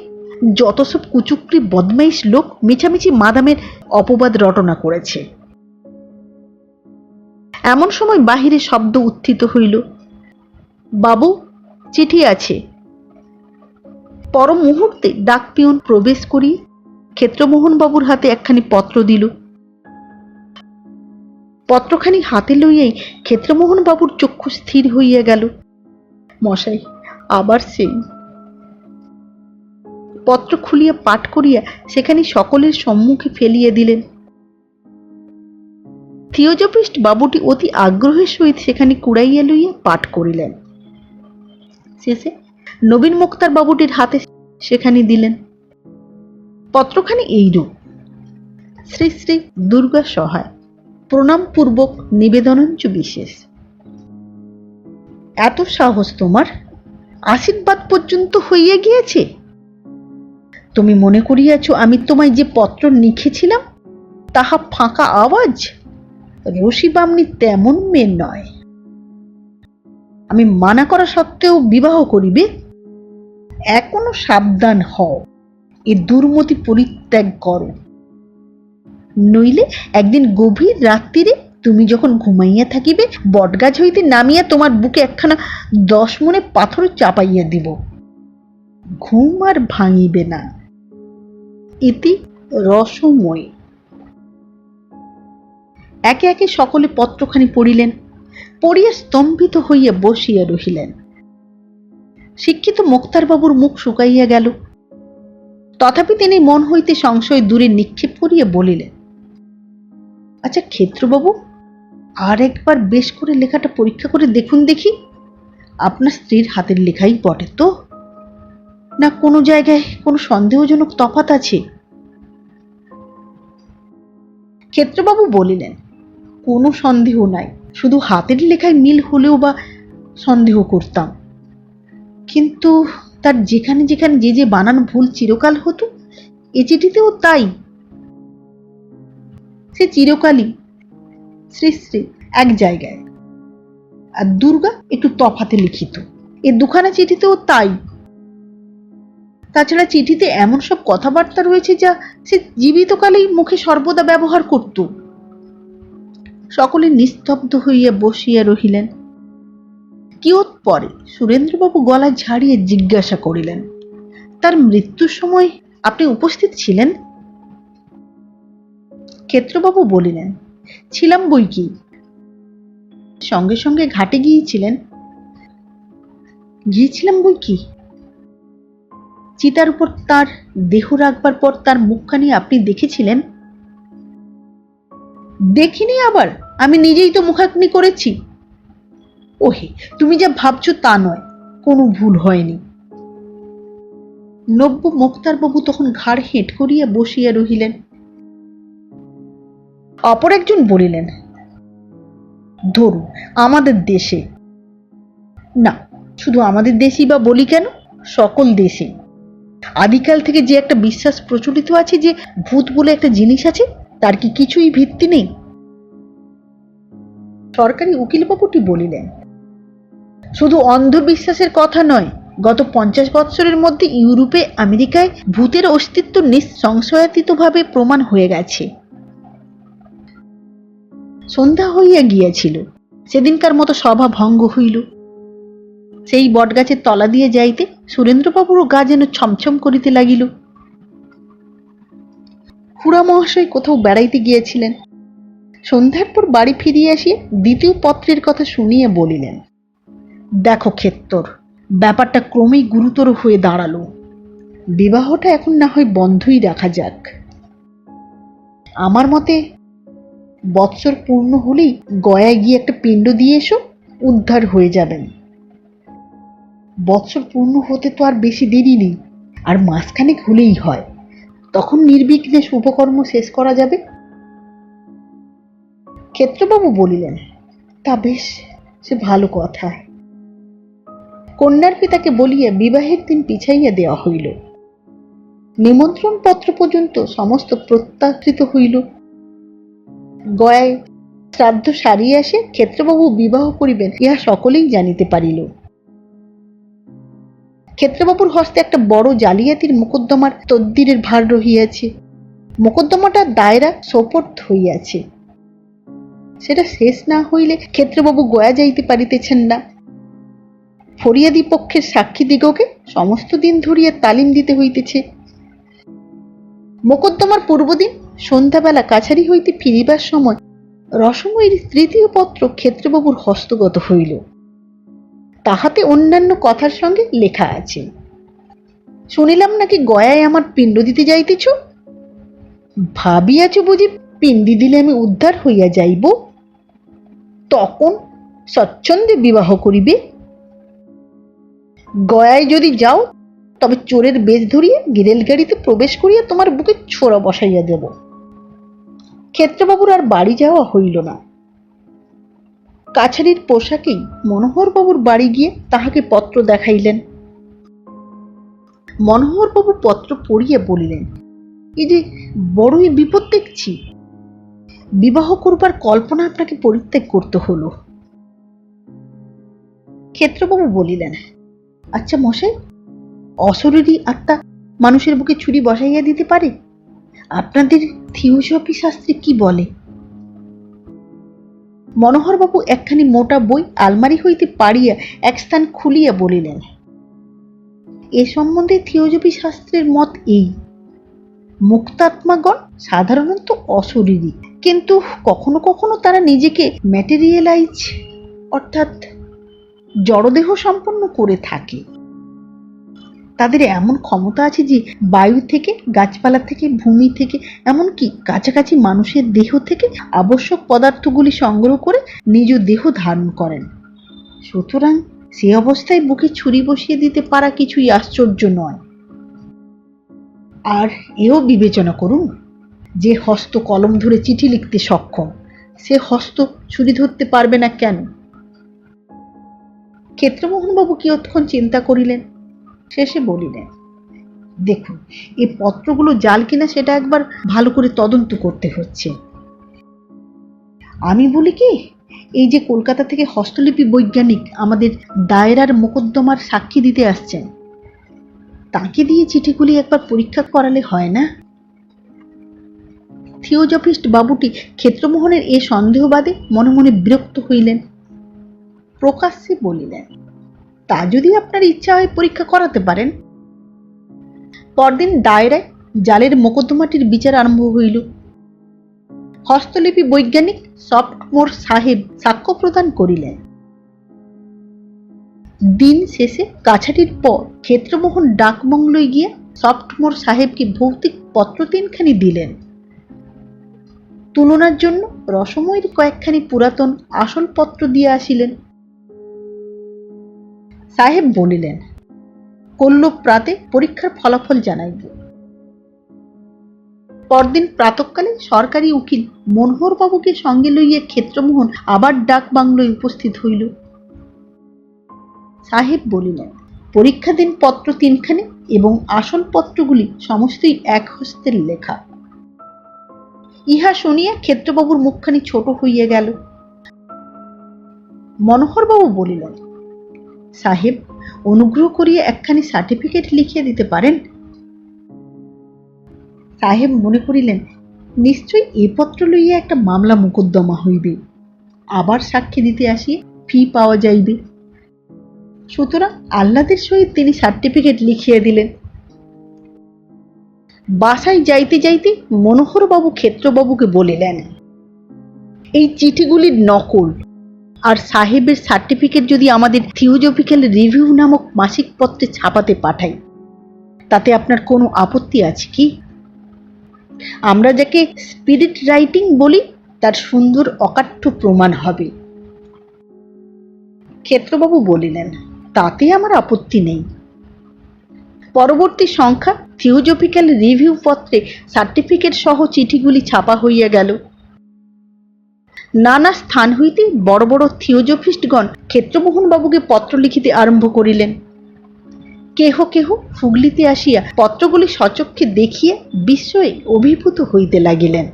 যত সব কুচুকরি বদমাইশ লোক মিছামিছি মাদামের অপবাদ রটনা করেছে। এমন সময় বাহিরে শব্দ উত্থিত হইল, বাবু, চিঠি আছে। পর মুহূর্তে ডাক পিয়ন প্রবেশ করিয়ে ক্ষেত্রমোহন বাবুর হাতে একখানি পত্র দিল। পত্রখানি হাতে লইয়াই ক্ষেত্রমোহন বাবুর চক্ষু স্থির হইয়া গেল। মশাই, আবার সেই। পত্র খুলিয়া পাঠ করিয়া সেখানে সকলের সম্মুখে ফেলিয়া দিলেন। থিওজফিস্ট বাবুটি অতি আগ্রহের সহিত সেখানে কুড়াইয়া লইয়া পাঠ করিলেন। শেষে নবীন মুক্তার বাবুটির হাতে সেখানে দিলেন। পত্রখানি এইরূপ, শ্রী শ্রী দুর্গা সহায়, প্রণাম পূর্বক নিবেদনাঞ্চ বিশেষ। এত সাহস তোমার, আশীর্বাদ পর্যন্ত হইয়া গিয়েছে। তুমি মনে করিয়াছ আমি তোমায় যে পত্র লিখেছিলাম তাহা ফাঁকা আওয়াজ? রশি বামনি তেমন মেয়ে নয়। আমি মানা করা সত্ত্বেও বিবাহ করিবে? এখনো সাবধান হও, এ দুর্মতি পরিত্যাগ করো, নইলে একদিন গভীর রাত্রিরে তুমি যখন ঘুমাইয়া থাকিবে, বটগাছ হইতে নামিয়া তোমার বুকে একখানা 10 মণে পাথর চাপাইয়া দিব, ঘুম আর ভাঙিবে না। ইতি রসময়। একে একে সকলে পত্রখানি পড়িলেন, পড়িয়া স্তম্ভিত হইয়া বসিয়া রহিলেন। শিক্ষিত মোক্তারবাবুর মুখ শুকাইয়া গেল। তথাপি তিনি মন হইতে সংশয় দূরে নিক্ষেপ করিয়া বলিলেন, আচ্ছা ক্ষেত্রবাবু, আর একবার বেশ করে লেখাটা পরীক্ষা করে দেখুন দেখি, আপনার স্ত্রীর হাতের লেখাই বটে তো, না কোনো জায়গায় কোনো সন্দেহজনক তফাৎ আছে? ক্ষেত্রবাবু বলিলেন, কোনো সন্দেহ নাই, শুধু হাতের লেখায় মিল হলেও বা সন্দেহ করতাম, কিন্তু তার যেখানে যেখানে যে যে বানান ভুল চিরকাল হতো, এ চিঠিতেও তাই। সে চিরকালই শ্রী শ্রী এক জায়গায়, আর দুর্গা একটু তফাতে লিখিত, এ দুখানা চিঠিতেও তাই। তাছাড়া চিঠিতে এমন সব কথাবার্তা রয়েছে যা সে জীবিতকালেই মুখে সর্বদা ব্যবহার করত। সকলে নিস্তব্ধ হইয়া বসিয়া রহিলেন। কিয়ৎ পরে সুরেন্দ্রবাবু গলা ঝাড়িয়ে জিজ্ঞাসা করিলেন, তার মৃত্যুর সময় আপনি উপস্থিত ছিলেন? ক্ষেত্রবাবু বলিলেন, ছিলাম বই কি, সঙ্গে সঙ্গে ঘাটে গিয়েছিলাম বই কি। চিতার উপর তার দেহ রাখবার পর তার মুখখানি আপনি দেখেছিলেন? দেখিনি আবার, আমি নিজেই তো মুখাগ্নি করেছি। ওহে, তুমি যা ভাবছো তা নয়, কোনো ভুল হয়নি। নব্য মোক্তারবাবু তখন ঘাড় হেঁট করিয়া বসিয়া রহিলেন। অপর একজন বলিলেন, ধরুন আমাদের দেশে, না শুধু আমাদের দেশেই বা বলি কেন, সকল দেশে আদিকাল থেকে যে একটা বিশ্বাস প্রচলিত আছে যে ভূত বলে একটা জিনিস আছে, তার কি কিছুই ভিত্তি নেই? সরকারি উকিলবাবুটি বলিলেন, শুধু অন্ধবিশ্বাসের কথা নয়, গত 50 বৎসরের মধ্যে ইউরোপে আমেরিকায় ভূতের অস্তিত্ব নিঃসংশয়াতীতভাবে প্রমাণ হয়ে গেছে। সন্ধ্যা হইয়া গিয়াছিল, সেদিনকার মতো সভা ভঙ্গ হইল। সেই বটগাছের তলা দিয়ে যাইতে সুরেন্দ্রবাবুরও গা যেন ছমছম করিতে লাগিল। খুড়া মহাশয় কোথাও বেড়াইতে গিয়েছিলেন। সন্ধ্যার পর বাড়ি ফিরিয়া আসিয়া দ্বিতীয় পত্রের কথা শুনিয়া বলিলেন, দেখো ক্ষেত্তর, ব্যাপারটা ক্রমেই গুরুতর হয়ে দাঁড়ালো। বিবাহটা এখন না হয় বন্ধই রাখা যাক। আমার মতে বৎসর পূর্ণ হলেই গয়ায় গিয়ে একটা পিণ্ড দিয়ে এসো, উদ্ধার হয়ে যাবেন। বৎসর পূর্ণ হতে তো আর বেশি দেরি নেই, আর মাসখানেক হলেই হয়, তখন নির্বিঘ্নে শুভকর্ম শেষ করা যাবে। ক্ষেত্রবাবু বলিলেন, তা বেশ, সে ভালো কথা। কন্যার পিতাকে বলিয়া বিবাহের দিন পিছাইয়া দেওয়া হইল। নিমন্ত্রণ পত্র পর্যন্ত সমস্ত প্রত্যাখ্যিত হইল। গয়ায় শ্রাদ্ধ সারিয়া আসে ক্ষেত্রবাবু বিবাহ করিবেন, ইহা সকলেই জানিতে পারিল। ক্ষেত্রবাবুর হস্তে একটা বড় জালিয়াতির মোকদ্দমার তদ্বিরের ভার রহিয়াছে। মোকদ্দমাটা দায়রা সোপর্দ হইয়াছে। সেটা শেষ না হইলে ক্ষেত্রবাবু গয়া যাইতে পারিতেছেন না। ফরিয়াদি পক্ষের সাক্ষীদিগকে সমস্ত দিন ধরিয়া তালিম দিতে হইতেছে। মোকদ্দমার পূর্বদিন সন্ধ্যাবেলা কাছারি হইতে ফিরিবার সময় রসময়ীর তৃতীয় পত্র ক্ষেত্রবাবুর হস্তগত হইল। তাহাতে অন্যান্য কথার সঙ্গে লেখা আছে, শুনিলাম নাকি গয়ায় আমার পিণ্ড দিতে যাইতেছ। ভাবিয়াছ বুঝি পিণ্ডি দিলে আমি উদ্ধার হইয়া যাইব, তখন স্বচ্ছন্দে বিবাহ করিবে। গয়ায় যদি যাও তবে চোরের বেশ ধরিয়া গিরেল গাড়িতে প্রবেশ করিয়া তোমার বুকে ছোড়া বসাইয়া দেব। ক্ষেত্রবাবুর আর বাড়ি যাওয়া হইল না। কাছারির পোশাকেই মনোহরবাবুর বাড়ি গিয়ে তাহাকে পত্র দেখাইলেন। মনোহরবাবু পত্র পড়িয়া বলিলেন, এই যে বড়ই বিপদ দেখছি। বিবাহ করবার কল্পনা আপনাকে পরিত্যাগ করতে হলো। ক্ষেত্রবাবু বলিলেন, আচ্ছা মশাই, অশরীরী আত্মা মানুষের বুকে ছুরি বসাইয়া দিতে পারে? আপনাদের থিওসফি শাস্ত্রে কি বলে? মনোহরবাবু একখানি মোটা বই আলমারি হইতে পাড়িয়া এক স্থান খুলিয়া বলিলেন, এ সম্বন্ধে থিওসফি শাস্ত্রের মত এই, মুক্তাত্মাগণ সাধারণত অশরীরী, কিন্তু কখনো কখনো তারা নিজেকে ম্যাটেরিয়ালাইজ অর্থাৎ জড়দেহ সম্পন্ন করে থাকে। তাদের এমন ক্ষমতা আছে যে বায়ু থেকে, গাছপালা থেকে, ভূমি থেকে, এমনকি কাছাকাছি মানুষের দেহ থেকে আবশ্যক পদার্থগুলি সংগ্রহ করে নিজ দেহ ধারণ করেন। সুতরাং সে অবস্থায় বুকে ছুরি বসিয়ে দিতে পারা কিছুই আশ্চর্য নয়। আর এও বিবেচনা করুন, যে হস্ত কলম ধরে চিঠি লিখতে সক্ষম, সে হস্ত ছুরি ধরতে পারবে না কেন? ক্ষেত্রমোহনবাবু কিয়ৎক্ষণ চিন্তা করিলেন, শেষে বলিলেন, দেখুন, এই পত্রগুলো জাল কিনা সেটা একবার ভালো করে তদন্ত করতে হচ্ছে। আমি বলি কি, এই যে কলকাতা থেকে হস্তলিপি বৈজ্ঞানিক আমাদের দায়রার মোকদ্দমার সাক্ষী দিতে আসছেন, তাকে দিয়ে চিঠিগুলি একবার পরীক্ষা করালে হয় না? থিওজফিস্ট বাবুটি ক্ষেত্রমোহনের এ সন্দেহবাদে মনে মনে বিরক্ত হইলেন। প্রকাশ্যে বলিলেন, তা যদি আপনার ইচ্ছা হয় পরীক্ষা করাতে পারেন। পরদিন দায়রায় জালের মোকদ্দমাটির বিচার আরম্ভ হইল। হস্তলিপি বৈজ্ঞানিক সফটমোর সাহেব সাক্ষ্য প্রদান করিলেন। দিন শেষে কাছারির পর ক্ষেত্রমোহন ডাকবংলোয় গিয়ে সফটমোর সাহেবকে ভৌতিক পত্র 3খানি দিলেন। তুলনার জন্য রসময়ীর কয়েকখানি পুরাতন আসল পত্র দিয়ে আসিলেন। সাহেব বলিলেন, কল্য প্রাতে পরীক্ষার ফলাফল জানাইব। পরদিন প্রাতঃকালে সরকারি উকিল মনোহরবাবুকে সঙ্গে লইয়া ক্ষেত্রমোহন আবার ডাক বাংলোয় উপস্থিত হইল। সাহেব বলিলেন, পরীক্ষাধীন পত্র 3খানি এবং আসল পত্রগুলি সমস্তই এক হস্তের লেখা। ইহা শুনিয়া ক্ষেত্রবাবুর মুখখানি ছোট হইয়া গেল। মনোহরবাবু বলিলেন, সাহেব, অনুগ্রহ করিয়া একখানি সার্টিফিকেট লিখিয়া দিতে পারেন? সাহেব মনে করিলেন, নিশ্চয়ই এ পত্র লইয়া একটা মামলা মোকদ্দমা হইবে, আবার সাক্ষী দিতে আসিয়া ফি পাওয়া যাইবে। সুতরাং আহ্লাদের সহিত তিনি সার্টিফিকেট লিখিয়া দিলেন। বাসায় যাইতে যাইতে মনোহরবাবু ক্ষেত্রবাবুকে বলিলেন, এই চিঠিগুলির নকল আর সাহেবের সার্টিফিকেট যদি আমাদের থিওজফিক্যাল রিভিউ নামক মাসিক পত্রে ছাপাতে পাঠাই, তাতে আপনার কোনো আপত্তি আছে কি? আমরা যাকে স্পিরিট রাইটিং বলি, তার সুন্দর অকাঠ্য প্রমাণ হবে। ক্ষেত্রবাবু বলিলেন, তাতে আমার আপত্তি নেই। পরবর্তী সংখ্যা থিওজফিক্যাল রিভিউ পত্রে সার্টিফিকেট সহ চিঠিগুলি ছাপা হইয়া গেল। নানা স্থান হইতে বড় বড় থিওজফিস্টগণ ক্ষেত্রমোহন বাবুকে পত্র লিখিতে আরম্ভ করিলেন। কেহ কেহ হুগলিতে আসিয়া পত্রগুলি সচক্ষে দেখিয়া বিস্ময়ে অভিভূত হইতে লাগিলেন।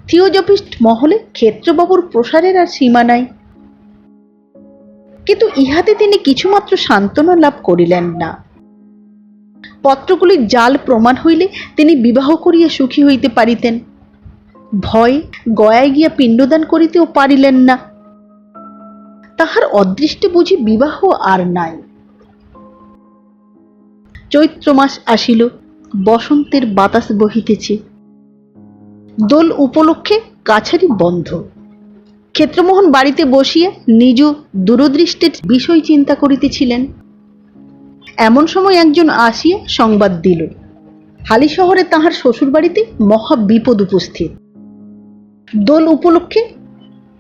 থিওজফিস্ট মহলে ক্ষেত্রবাবুর প্রসারের আর সীমা নাই। কিন্তু ইহাতে তিনি কিছুমাত্র সান্ত্বনা লাভ করিলেন না। পত্রগুলির জাল প্রমাণ হইলে তিনি বিবাহ করিয়া সুখী হইতে পারিতেন। ভয়ে গয়ায় গিয়া পিণ্ডদান করিতেও পারিলেন না। তাহার অদৃষ্টে বুঝি বিবাহ আর নাই। চৈত্র মাস আসিল, বসন্তের বাতাস বহিতেছে। দোল উপলক্ষে কাছারি বন্ধ। ক্ষেত্রমোহন বাড়িতে বসিয়া নিজ দূরদৃষ্টির বিষয় চিন্তা করিতেছিলেন। এমন সময় একজন আসিয়া সংবাদ দিল, হালি শহরে তাহার শ্বশুর বাড়িতে মহা বিপদ উপস্থিত। দোল উপলক্ষে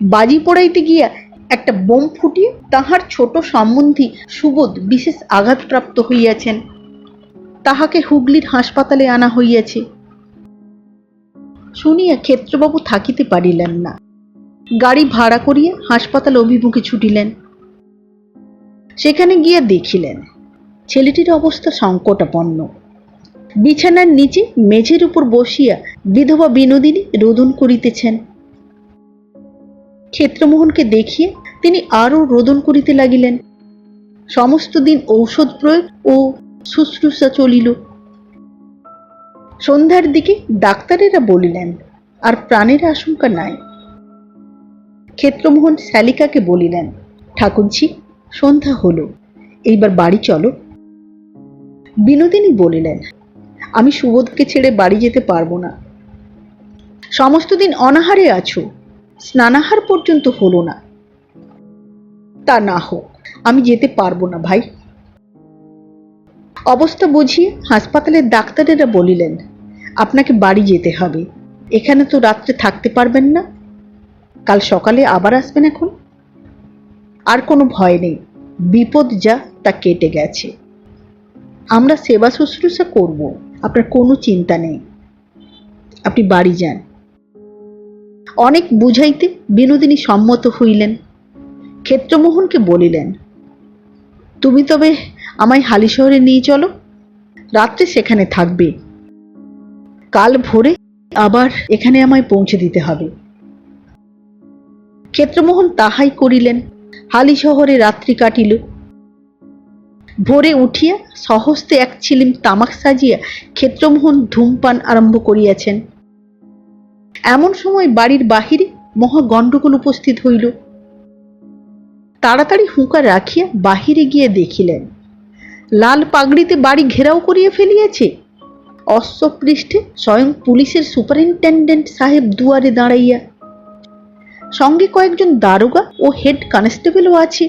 বাজি পড়াইতে গিয়া একটা বোম ফুটিয়ে তাহার ছোট সম্বন্ধী সুবোধ বিশেষ আঘাতপ্রাপ্ত হইয়াছেন। তাহাকে হুগলির হাসপাতালে আনা হইয়াছে। শুনিয়া ক্ষেত্রবাবু থাকিতে পারিলেন না। গাড়ি ভাড়া করিয়া হাসপাতাল অভিমুখে ছুটিলেন। সেখানে গিয়া দেখিলেন ছেলেটির অবস্থা সংকটাপন্ন। বিছানার নিচে মেঝের উপর বসিয়া বিধবা বিনোদিনী রোদন করিতেছেন। ক্ষেত্রমোহনকে দেখিয়া তিনি আরো রোদন করিতে লাগিলেন। সমস্ত দিন ঔষধ প্রয়োগ ও শুশ্রূষা চলিল। সন্ধ্যার দিকে ডাক্তারেরা বলিলেন আর প্রাণের আশঙ্কা নাই। ক্ষেত্রমোহন শালিকাকে বলিলেন, ঠাকুরঝি, সন্ধ্যা হলো, এইবার বাড়ি চলো। বিনোদিনী বলিলেন, আমি সুবোধকে ছেড়ে বাড়ি যেতে পারবো না। সমস্ত দিন অনাহারে আছো, স্নানাহার পর্যন্ত হলো না। তা না হোক, আমি যেতে পারবো না ভাই। অবস্থা বুঝিয়ে হাসপাতালের ডাক্তারেরা বলিলেন, আপনাকে বাড়ি যেতে হবে, এখানে তো রাত্রে থাকতে পারবেন না, কাল সকালে আবার আসবেন। এখন আর কোনো ভয় নেই, বিপদ যা তা কেটে গেছে। আমরা সেবা শুশ্রূষা করব, আপনার কোনো চিন্তা নেই, আপনি বাড়ি যান। অনেক বুঝাইতে বিনোদিনী সম্মত হইলেন। ক্ষেত্রমোহনকে বলিলেন, তুমি তবে আমায় হালি শহরে নিয়ে চলো, রাত্রে সেখানে থাকবে, কাল ভোরে আবার এখানে আমায় পৌঁছে দিতে হবে। ক্ষেত্রমোহন তাহাই করিলেন। হালি শহরে রাত্রি কাটিল। ভোরে উঠিয়া সহস্তে এক ছিলিম তামাক সাজিয়া ক্ষেত্রমোহন ধূমপান আরম্ভ করিয়াছেন। এমন সময় বাড়ির বাহিরে মহা গণ্ডগোল উপস্থিত হইল। তাড়াতাড়ি হুঁকা রাখিয়া বাহিরে গিয়ে দেখিলেন লাল পাগড়িতে বাড়ি ঘেরাও করিয়া ফেলিয়াছে। অশ্বপৃষ্ঠে স্বয়ং পুলিশের সুপারিনটেন্ডেন্ট সাহেব দুয়ারে দাঁড়াইয়া, সঙ্গে কয়েকজন দারোগা ও হেড কনস্টেবলও আছে।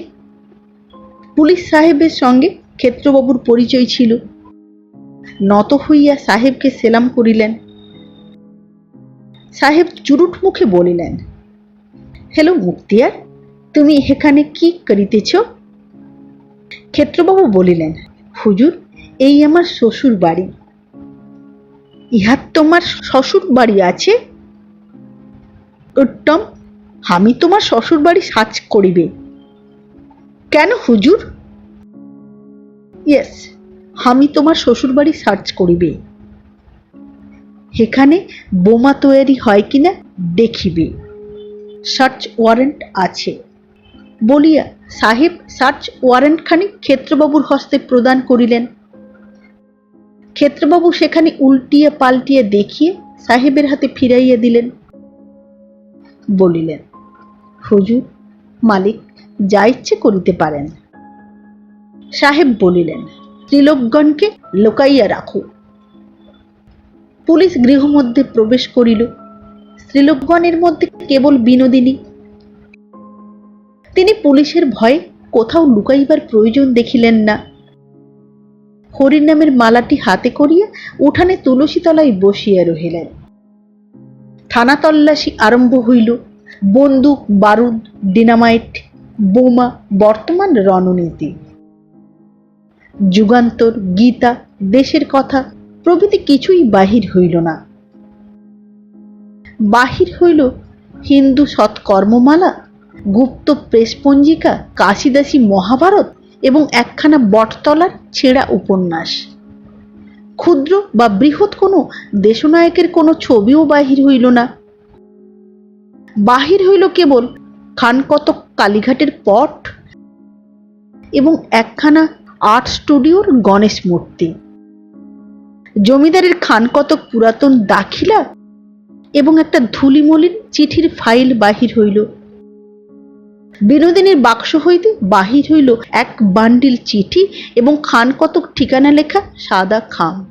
পুলিশ সাহেবের সঙ্গে ক্ষেত্রবাবুর পরিচয় ছিল। নত হইয়া সাহেবকে সেলাম করিলেন। সাহেব চুরুট মুখে বলিলেন, হ্যালো মুক্তিয়ার, তুমি এখানে কি করিতেছ? ক্ষেত্রবাবু বলিলেন, হুজুর, এই আমার শ্বশুর বাড়ি। ইহার তোমার শ্বশুর বাড়ি আছে? উত্তম, আমি তোমার শ্বশুর বাড়ি সার্চ করিবে। কেন হুজুর? ইয়েস, আমি তোমার শ্বশুর বাড়ি সার্চ করিবে। এখানে বোমা তৈরি হয় কিনা দেখিবে। সার্চ ওয়ারেন্ট আছে বলিয়া সাহেব সার্চ ওয়ারেন্টখানি ক্ষেত্রবাবুর হস্তে প্রদান করিলেন। ক্ষেত্রবাবু সেখানে উল্টিয়ে পাল্টিয়ে দেখিয়ে সাহেবের হাতে ফিরাইয়া দিলেন। বলিলেন, হুজুর, মালিক যা ইচ্ছে করিতে পারেন। সাহেব বলিলেন, স্ত্রীলোকগণকে লোকাইয়া রাখো। পুলিশ গৃহমধ্যে প্রবেশ করিল। স্ত্রীলোকগণের মধ্যে কেবল বিনোদিনী। তিনি পুলিশের ভয়ে কোথাও লুকাইবার প্রয়োজন দেখিলেন না। হরির নামের মালাটি হাতে করিয়া উঠানে তুলসী তলায় বসিয়া রহিলেন। থানা তল্লাশি আরম্ভ হইল। বন্দুক, বারুদ, ডিনামাইট, বোমা বর্তমান রণনীতি। যুগান্তর, গীতা, দেশের কথা প্রভৃতি কিছুই বাহির হইল না। বাহির হইল হিন্দু সৎকর্মমালা, গুপ্ত প্রেসপঞ্জিকা, কাশিদাসী মহাভারত এবং একখানা বটতলার ছেঁড়া উপন্যাস। ক্ষুদ্র বা বৃহৎ কোনো দেশনায়কের কোনো ছবিও বাহির হইল না। বাহির হইল কেবল খানকতক কালীঘাটের পট এবং একখানা আর্ট স্টুডিওর গণেশ মূর্তি। জমিদারের খানকতক পুরাতন দাখিলা এবং একটা ধুলিমলিন চিঠির ফাইল বাহির হইল। বিনোদিনীর বাক্স হইতে বাহির হইল এক বান্ডিল চিঠি এবং খানকতক ঠিকানা লেখা সাদা খাম।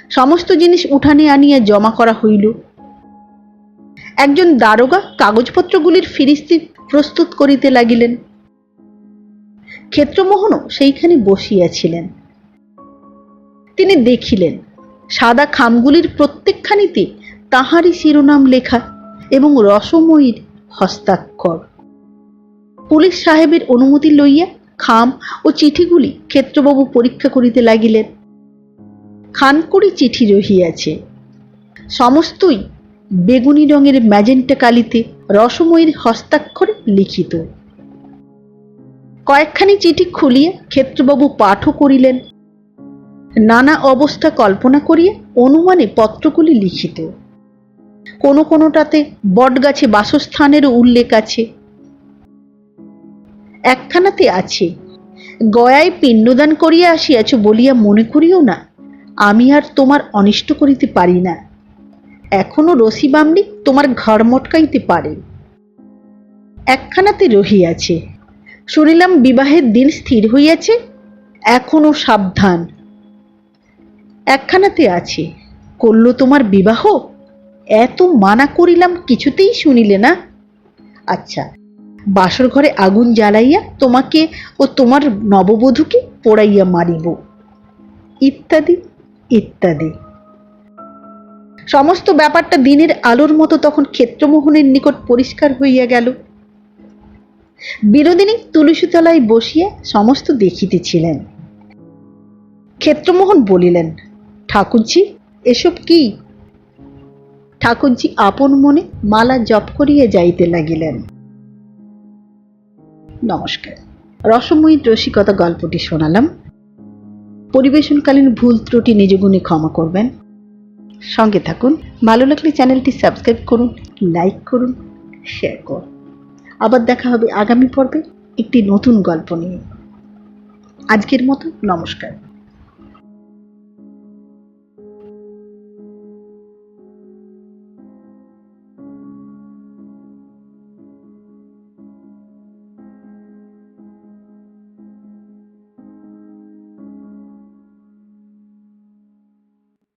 সমস্ত জিনিস উঠানে আনিয়া জমা করা হইল। একজন দারোগা কাগজপত্রগুলির ফিরিস্তি প্রস্তুত করিতে লাগিলেন। ক্ষেত্রমোহনও সেইখানে বসিয়াছিলেন। তিনি দেখিলেন সাদা খামগুলির প্রত্যেকখানিতে তাহারই শিরোনাম লেখা এবং রসময়ীর হস্তাক্ষর। পুলিশ সাহেবের অনুমতি লইয়া খাম ও চিঠিগুলি ক্ষেত্রবাবু পরীক্ষা করিতে লাগিলেন। খানকড়ি চিঠি রহিয়াছে, সমস্তই বেগুনি রঙের ম্যাজেন্টা কালিতে রসময়ীর হস্তাক্ষরে লিখিত। কয়েকখানি চিঠি খুলিয়া ক্ষেত্রবাবু পাঠও করিলেন। নানা অবস্থা কল্পনা করিয়া অনুমানে পত্রগুলি লিখিত। কোনো কোনোটাতে বটগাছে বাসস্থানেরও উল্লেখ আছে। একখানাতে আছে, গয়ায় পিণ্ডদান করিয়া আসিয়াছ বলিয়া মনে করিও না, আমি আর তোমার অনিষ্ট করিতে পারি না। এখনো রসি বামনি তোমার ঘর মটকাইতে পারে। একখানাতে রহিয়াছে, শুনিলাম বিবাহের দিন স্থির হইয়াছে, এখনো সাবধান। একখানাতে আছে, করল তোমার বিবাহ, এত মানা করিলাম কিছুতেই শুনিলে না। আচ্ছা, বাসর ঘরে আগুন জ্বালাইয়া তোমাকে ও তোমার নববধূকে পোড়াইয়া মারিব, ইত্যাদি ইত্যাদি। সমস্ত ব্যাপারটা দিনের আলোর মতো তখন ক্ষেত্রমোহনের নিকট পরিষ্কার হইয়া গেল। বিনোদিনী তুলসীতলায় বসিয়া সমস্ত দেখিতেছিলেন। ক্ষেত্রমোহন বলিলেন, ঠাকুরজি, এসব কি? ঠাকুরজি আপন মনে মালা জপ করিয়া যাইতে লাগিলেন। নমস্কার। রসময়ীর রসিকতা গল্পটি শোনালাম। পরিবেশনকালীন ভুল ত্রুটি নিজ গুণে ক্ষমা করবেন। সঙ্গে থাকুন। ভালো লাগলে চ্যানেলটি সাবস্ক্রাইব করুন, লাইক করুন, শেয়ার করুন। আবার দেখা হবে আগামী পর্বে একটি নতুন গল্প নিয়ে। আজকের মতো নমস্কার।